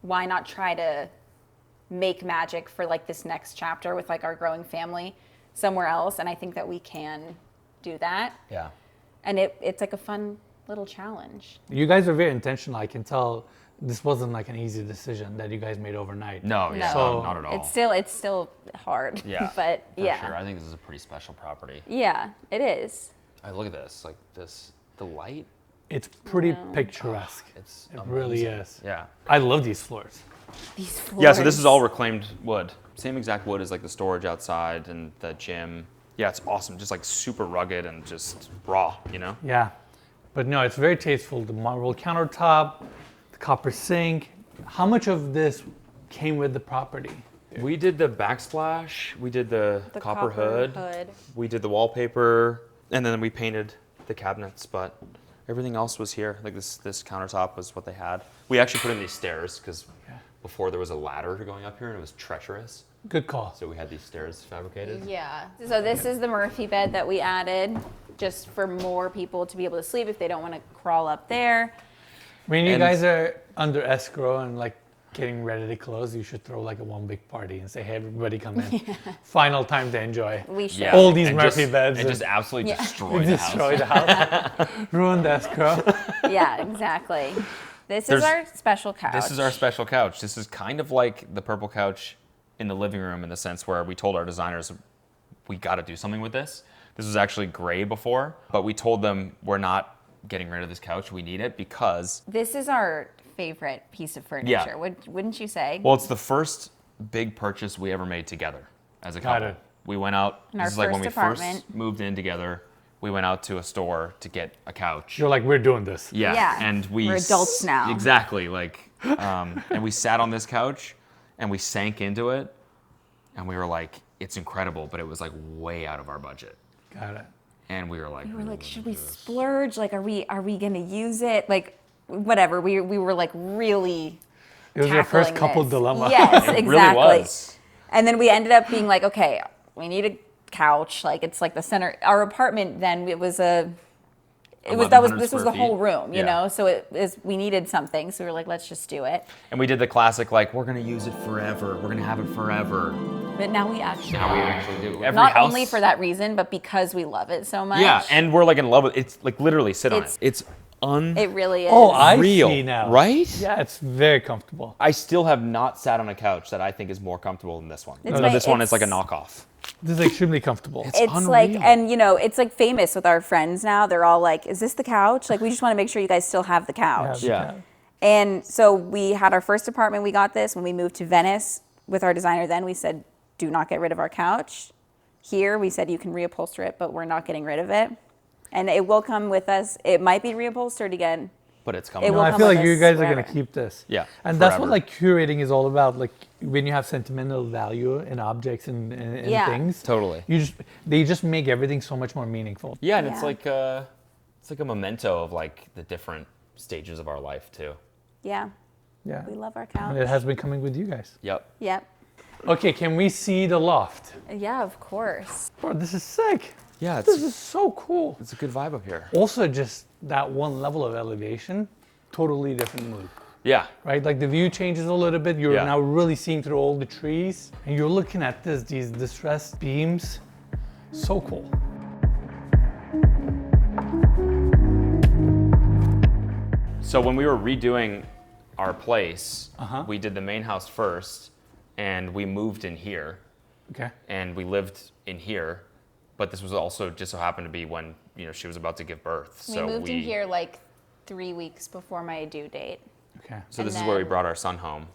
why not try to make magic for like this next chapter with like our growing family somewhere else? And I think that we can do that. Yeah. And it's like a fun little challenge. You guys are very intentional. I can tell this wasn't like an easy decision that you guys made overnight. No, yeah, So- not at all. It's still hard. Yeah, But for yeah. sure. I think this is a pretty special property. Yeah, it is. I look at this, like this, the light. It's pretty picturesque. It's It really amazing. is. Yeah. I love these floors. These floors. Yeah, so this is all reclaimed wood. Same exact wood as like the storage outside and the gym. Yeah, it's awesome. Just like super rugged and just raw, Yeah. But no, it's very tasteful. The marble countertop, the copper sink. How much of this came with the property? We did the backsplash. We did the copper hood. We did the wallpaper, and then we painted the cabinets. But everything else was here. Like this countertop was what they had. We actually put in these stairs because before there was a ladder going up here, and it was treacherous. Good call. So we had these stairs fabricated. Yeah. So this is the Murphy bed that we added just for more people to be able to sleep if they don't want to crawl up there. When you And- guys are under escrow and like getting ready to close, you should throw like a one big party and say, hey, everybody come in. Final time to enjoy. We should. Yeah. All these and Murphy just, beds And and- just absolutely Yeah. destroy the house. Destroy the house. Ruin the escrow. Yeah, exactly. This is There's- our special couch. This is our special couch. This is kind of like the purple couch in the living room in the sense where we told our designers we got to do something with this. This was actually gray before, but we told them we're not getting rid of this couch. We need it because, This is our favorite piece of furniture. Wouldn't you say? well, it's the first big purchase we ever made together as a Got couple. it. We went out. In This our is like when we first apartment. first moved in together. We went out to a store to get a couch. You're like, we're doing this. Yeah. Yeah. And We're adults now. Exactly. Like, and we sat on this couch and we sank into it and we were like, it's incredible, but it was like way out of our budget. Got it. And we were like, We were like, should we splurge? Like, are we gonna use it? Like, whatever. We were like really. It was your first tackling couple this. dilemma. Yes, it exactly. really was. And then we ended up being like, okay, we need a couch. Like, it's like the center. Our apartment then it was a. It was that was 1,100 this was the square whole feet. room, you Yeah. know. So it is we needed something, so we were like, let's just do it. And we did the classic, like, we're going to use it forever. We're going to have it forever. But now we actually Now we are. actually do. Every Not house, only for that reason, but because we love it so much. Yeah. And we're like in love with it. It's like literally sit on It's- it. It's it really is. Oh, I unreal. see now. Right? Yeah, it's very comfortable. I still have not sat on a couch that I think is more comfortable than this one. It's No, my- this one is like a it's- knockoff. This is extremely comfortable. It's unreal. like, and it's like famous with our friends now. They're all like, "Is this the couch?" Like, we just want to make sure you guys still have the couch. Yeah. And so we had our first apartment. We got this when we moved to Venice with our designer. Then we said, "Do not get rid of our couch." Here we said you can reupholster it, but we're not getting rid of it, and it will come with us. It might be reupholstered again. But it's coming. It No, will I come feel with like you us guys are forever. gonna keep this. Yeah, And that's what forever. like curating is all about. Like when you have sentimental value in objects and Yeah. things, Totally. they just make everything so much more meaningful. Yeah, and Yeah. it's like a memento of like the different stages of our life too. Yeah. Yeah. We love our And couch. it has been coming with you guys. Yep. Yep. Okay, can we see the loft? Yeah, of course. Bro, this is sick. Yeah, This is so cool. it's a good vibe up here. Also, just that one level of elevation, totally different mood, Yeah. right? Like the view changes a little bit. You're Yeah. now really seeing through all the trees, and you're looking at these distressed beams. So cool. So when we were redoing our place, Uh-huh. we did the main house first, and we moved in here, Okay. and we lived in here. But this was also just so happened to be when she was about to give birth. We So moved in here like 3 weeks before my due date. Okay. So And this is where we then- brought our son home,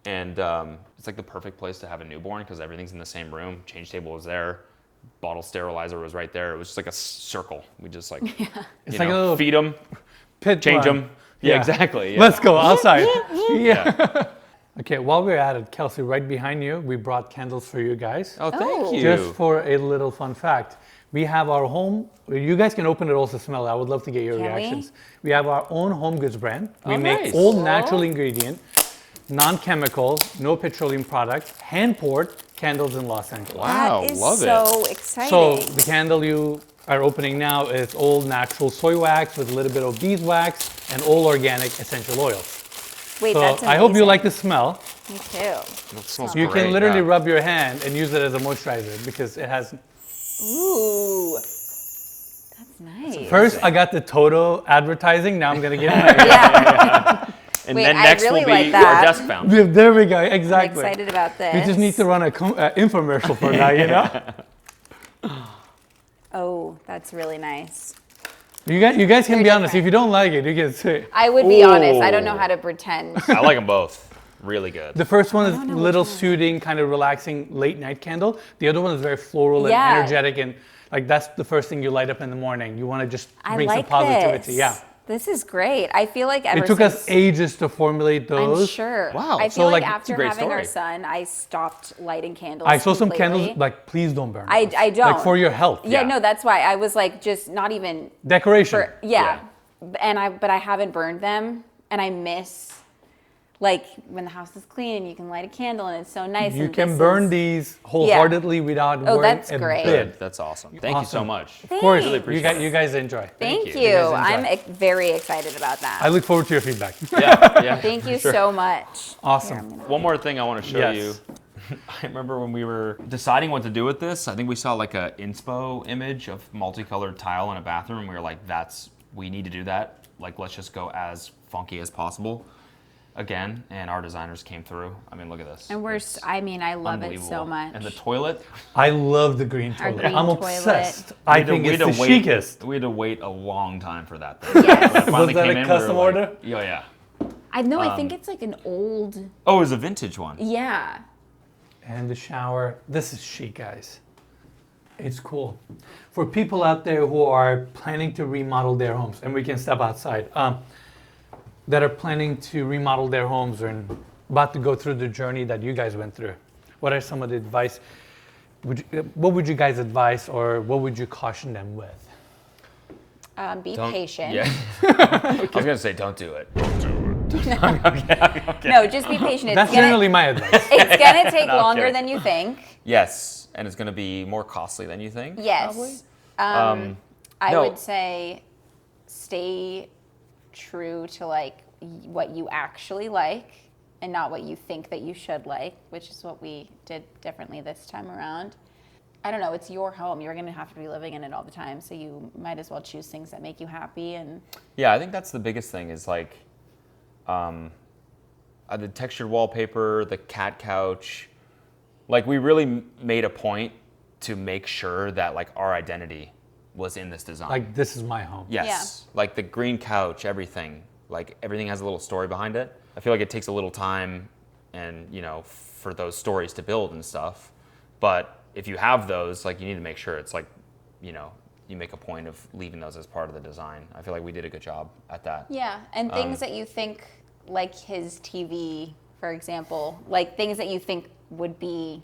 and it's like the perfect place to have a newborn because everything's in the same room. Change table was there, bottle sterilizer was right there. It was just like a circle. We just like It's like a little feed them, pit change run. them. Yeah, exactly. Yeah. Let's go outside. yeah. Yeah. Okay, while we're at it, Kelsey, right behind you, we brought candles for you guys. Oh, thank Oh. you. Just for a little fun fact, we have our home. You guys can open it also smell it. I would love to get your Can we? reactions. We have our own home goods brand. We Oh, make nice. all Cool. natural ingredient, non-chemical, no petroleum product, hand-poured candles in Los Angeles. Wow, That is love it. so exciting. So the candle you are opening now is all natural soy wax with a little bit of beeswax and all organic essential oils. Wait, So that's amazing. I hope you like the smell. Me too. It smells You great, can literally yeah. rub your hand and use it as a moisturizer because it has. Ooh. That's nice. First, I got the Toto advertising. Now I'm gonna get it. Yeah. And Wait, then I next really will be like our that. desk found. Yeah, there we go. I'm Exactly. excited about this. We just need to run a infomercial for that, you know. Oh, that's really nice. You guys can They're be honest. different. If you don't like it, you can say. I would be honest. I don't know Ooh. how to pretend. I like them both. Really good. The first one is don't know little which one. soothing, kind of relaxing late night candle. The other one is very floral and Yeah. energetic, and like that's the first thing you light up in the morning. You want to just I bring like some positivity. this. Yeah. This is great. I feel like ever It took since us ages to formulate those. I'm sure. Wow. I So, feel like, like it's a after great having our story. son, I stopped lighting candles. I saw some completely. candles, like, please don't burn. I those. don't. Like, for your health. Yeah, Yeah. no, that's why I was like, just not even Decoration. for but I haven't burned them, and I miss like when the house is clean and you can light a candle and it's so nice. You and can this burn is- these wholeheartedly without Oh, worrying that's a great. bit. That's awesome. Thank you so Awesome. much. Of course, Thanks. you guys enjoy. Thank you. you. You guys I'm enjoy. very excited about that. I look forward to your feedback. Yeah, yeah. Thank you so much. Awesome. Here, I'm gonna- One more thing I want to show Yes. you. I remember when we were deciding what to do with this, I think we saw like a inspo image of multicolored tile in a bathroom, and we were like, we need to do that. Like, let's just go as funky as possible again. And our designers came through. I mean, look at this. And It's I love it so unbelievable. much. And the toilet, I love the green Our toilet. green I'm toilet. obsessed. I think it's the chicest. We had to wait a long time for that thing. Yes. When it finally Was that came a in, custom we were like, order? Yeah. I know. I think it's like an old. Oh, it was a vintage one. Yeah. And the shower. This is chic, guys. It's cool. For people out there who are planning to remodel their homes, and we can step outside, that are planning to remodel their homes and about to go through the journey that you guys went through, what are some of the advice? What would you guys advise, or what would you caution them with? Be Don't- patient. Yeah. I was gonna say, don't do it. No, just be patient. That's generally my advice. It's gonna take No, I'm longer kidding. than you think. Yes, and it's gonna be more costly than you think. Yes. Probably. I no. would say stay true to like what you actually like and not what you think that you should like, which is what we did differently this time around. I don't know, it's your home. You're going to have to be living in it all the time, so you might as well choose things that make you happy. And Yeah, I think that's the biggest thing is like the textured wallpaper, the cat couch. Like we really made a point to make sure that like our identity was in this design. Like, this is my home. Yes, like the green couch, everything. Like everything has a little story behind it. I feel like it takes a little time and, for those stories to build and stuff. But if you have those, like you need to make sure it's like, you make a point of leaving those as part of the design. I feel like we did a good job at that. yeah, and things that you think like his TV for example? Like things that you think would be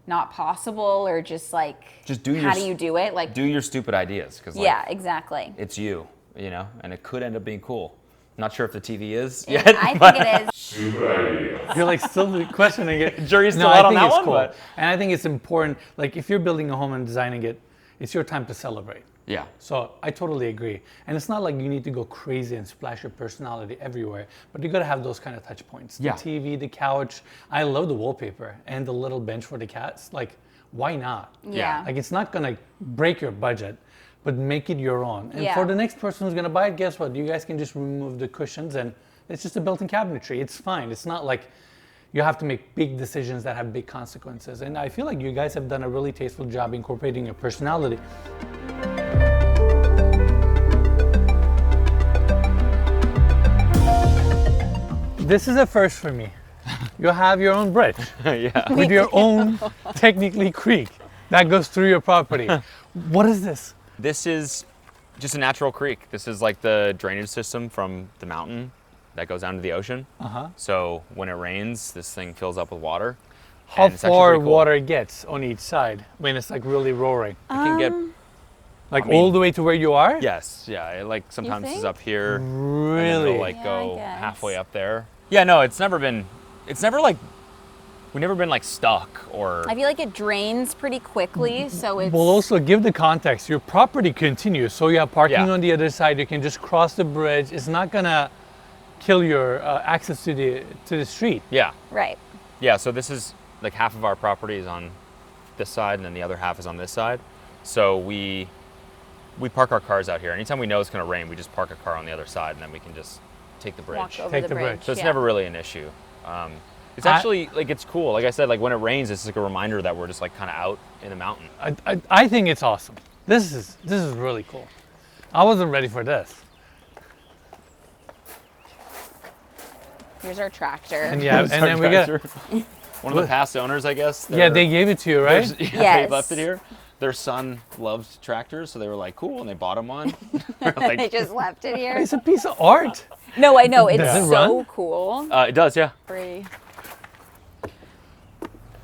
not possible, or just like, Just do how do you do it? Like, do your stupid ideas, because yeah, exactly. it's you, and it could end up being cool. Not sure if the TV is Yeah, yet. I think it is. You're like still questioning it. Jury's still I out on think that it's one, cool. but- And I think it's important, like if you're building a home and designing it, it's your time to celebrate. Yeah. So I totally agree. And it's not like you need to go crazy and splash your personality everywhere, but you gotta have those kind of touch points. The Yeah. TV, the couch. I love the wallpaper and the little bench for the cats. Like, why not? Yeah. Like it's not gonna break your budget, but make it your own. And Yeah. for the next person who's gonna buy it, guess what? You guys can just remove the cushions and it's just a built-in cabinetry. It's fine. It's not like you have to make big decisions that have big consequences. And I feel like you guys have done a really tasteful job incorporating your personality. This is a first for me. You have your own bridge Yeah. with your own, technically, creek that goes through your property. What is this? This is just a natural creek. This is like the drainage system from the mountain that goes down to the ocean. So when it rains, this thing fills up with water. How and it's actually far pretty cool. water gets on each side when it's like really roaring? It can get, Like I mean- all the way to where you are? yes, yeah. It like sometimes is think? up here. And then Really? it'll like Yeah, I go guess. halfway up there. Yeah, no, it's never like, we've never been like stuck or. I feel like it drains pretty quickly, so it's. Well, also give the context. Your property continues, so you have parking Yeah. on the other side. You can just cross the bridge. It's not gonna kill your access to the street. Yeah. Right. Yeah, so this is like half of our property is on this side and then the other half is on this side. So we park our cars out here. Anytime we know it's gonna rain, we just park a car on the other side and then we can just take the bridge. Walk over Take the the bridge. bridge. So it's yeah. never really an issue. It's I- actually like it's cool. Like I said, like when it rains, it's like a reminder that we're just like kind of out in the mountain. I think it's awesome. This is really cool. I wasn't ready for this. Here's our tractor. And yeah, and then we got one of the past owners, I guess. yeah. They gave it to you, right? Yeah, Yes. they left it here. Their son loved tractors, so they were like, cool, and they bought him one. We're They like, just left it here. It's a piece of art. No, I know. It's Does it so run? cool. it does, yeah. Free.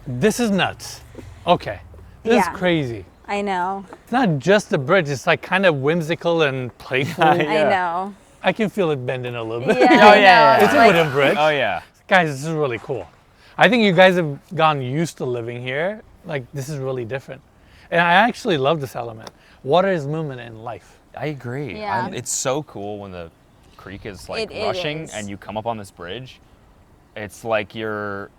This is nuts. Okay, this Yeah. is crazy. I know. It's not just the bridge. It's like kind of whimsical and playful. I know. I can feel it bending a little bit. Yeah, Oh, I yeah, know. It's a Like, wooden bridge. Oh yeah. Guys, this is really cool. I think you guys have gotten used to living here. Like, this is really different. And I actually love this element. Water is movement in life. I agree. Yeah. It's so cool when the creek is like It rushing is. and you come up on this bridge. It's like you're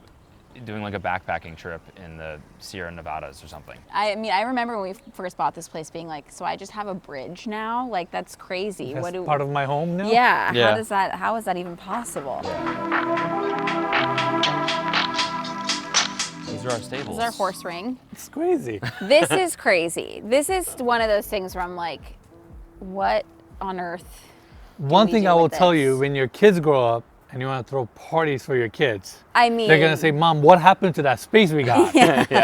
doing like a backpacking trip in the Sierra Nevadas or something. I mean, I remember when we first bought this place being like, so I just have a bridge now? Like, that's crazy. That's What do part of my home now. Yeah, Yeah. how is that even possible? These are our stables. This is our horse ring. It's crazy. This is crazy. This is one of those things where I'm like, what on earth? One we thing do I will with tell this? you, when your kids grow up and you want to throw parties for your kids, I mean, they're going to say, Mom, what happened to that space we got?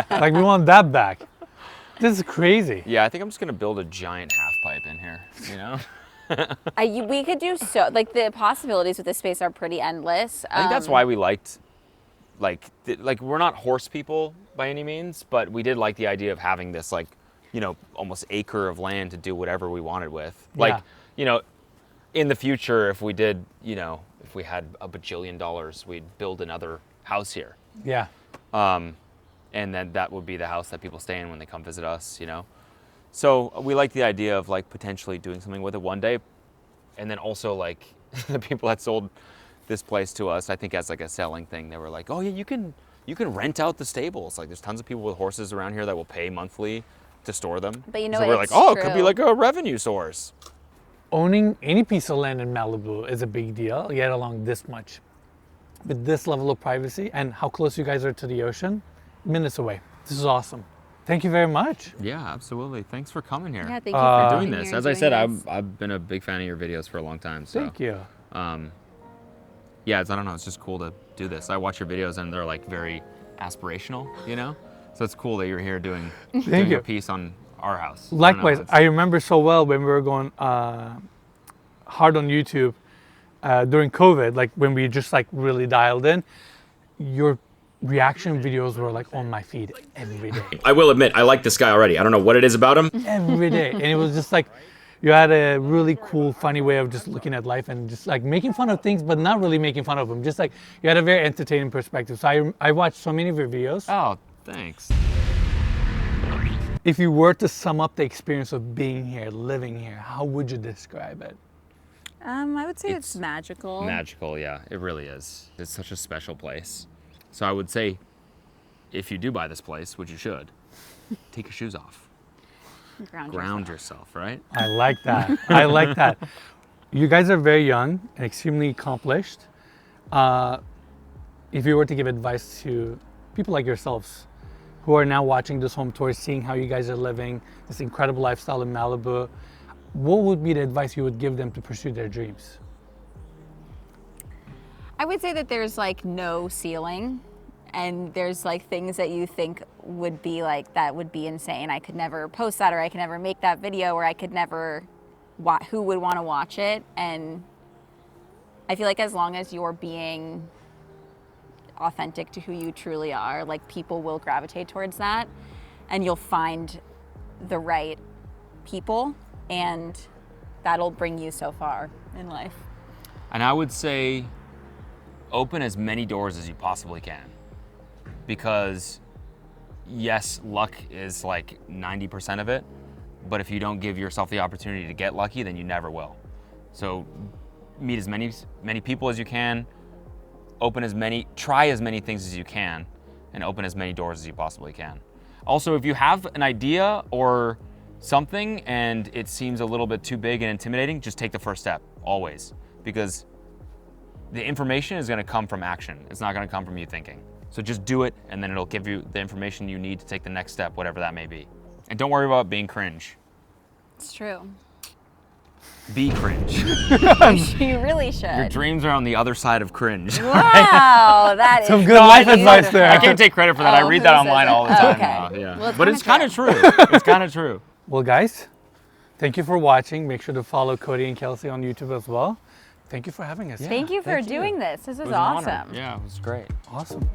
Like, we want that back. This is crazy. Yeah, I think I'm just gonna build a giant half pipe in here. You know. we could do so. Like the possibilities with this space are pretty endless. I think that's why we liked, like we're not horse people by any means, but we did like the idea of having this like, almost acre of land to do whatever we wanted with. Like, in the future, if we did, if we had a bajillion dollars, we'd build another house here. Yeah. And then that would be the house that people stay in when they come visit us, So we like the idea of like potentially doing something with it one day. And then also like the people that sold this place to us, I think as like a selling thing, they were like, oh yeah, you can rent out the stables. Like there's tons of people with horses around here that will pay monthly to store them. But so we're like, it's oh, it could be true. like a revenue source. Owning any piece of land in Malibu is a big deal, yet along this much. With this level of privacy and how close you guys are to the ocean, minutes away. This is awesome. Thank you very much. Yeah, absolutely. Thanks for coming here. Yeah, thank you for doing coming this. here As and I said, doing this. I've been a big fan of your videos for a long time. So Thank you. yeah, I don't know. It's just cool to do this. I watch your videos and they're like very aspirational, So it's cool that you're here doing you. a piece on our house. Likewise, It's- I remember so well when we were going hard on YouTube during COVID, like when we just like really dialed in. your reaction videos were like on my feed every day. I will admit, I like this guy already. I don't know what it is about him. Every day. And it was just like, you had a really cool, funny way of just looking at life and just like making fun of things, but not really making fun of them. Just like, you had a very entertaining perspective. So I watched so many of your videos. Oh, thanks. If you were to sum up the experience of being here, living here, how would you describe it? I would say it's magical. Magical, yeah, it really is. It's such a special place. So I would say, if you do buy this place, which you should, take your shoes off. Ground yourself, right? I like that. I like that. You guys are very young and extremely accomplished. If you were to give advice to people like yourselves who are now watching this home tour, seeing how you guys are living this incredible lifestyle in Malibu, what would be the advice you would give them to pursue their dreams? I would say that there's like no ceiling, and there's like things that you think would be like, that would be insane. I could never post that, or I could never make that video, or I could never, who would want to watch it? And I feel like as long as you're being authentic to who you truly are, like people will gravitate towards that, and you'll find the right people, and that'll bring you so far in life. And I would say, open as many doors as you possibly can. Because yes, luck is like 90% of it, but if you don't give yourself the opportunity to get lucky, then you never will. So meet as many people as you can, try as many things as you can, and open as many doors as you possibly can. Also, if you have an idea or something and it seems a little bit too big and intimidating, just take the first step, always. Because the information is gonna come from action. It's not gonna come from you thinking. So just do it, and then it'll give you the information you need to take the next step, whatever that may be. And don't worry about being cringe. It's true. Be cringe. You really should. Your dreams are on the other side of cringe. Wow, that is Some good life advice there. I can't take credit for that. I read that who online says all the it? time Okay. now. Yeah. Well, it's But it's kind kinda of true. It's kind of true. Well, guys, thank you for watching. Make sure to follow Cody and Kelsey on YouTube as well. Thank you for having us. Thank you for doing this. This is It was an honor. awesome. Yeah, it was great. Awesome.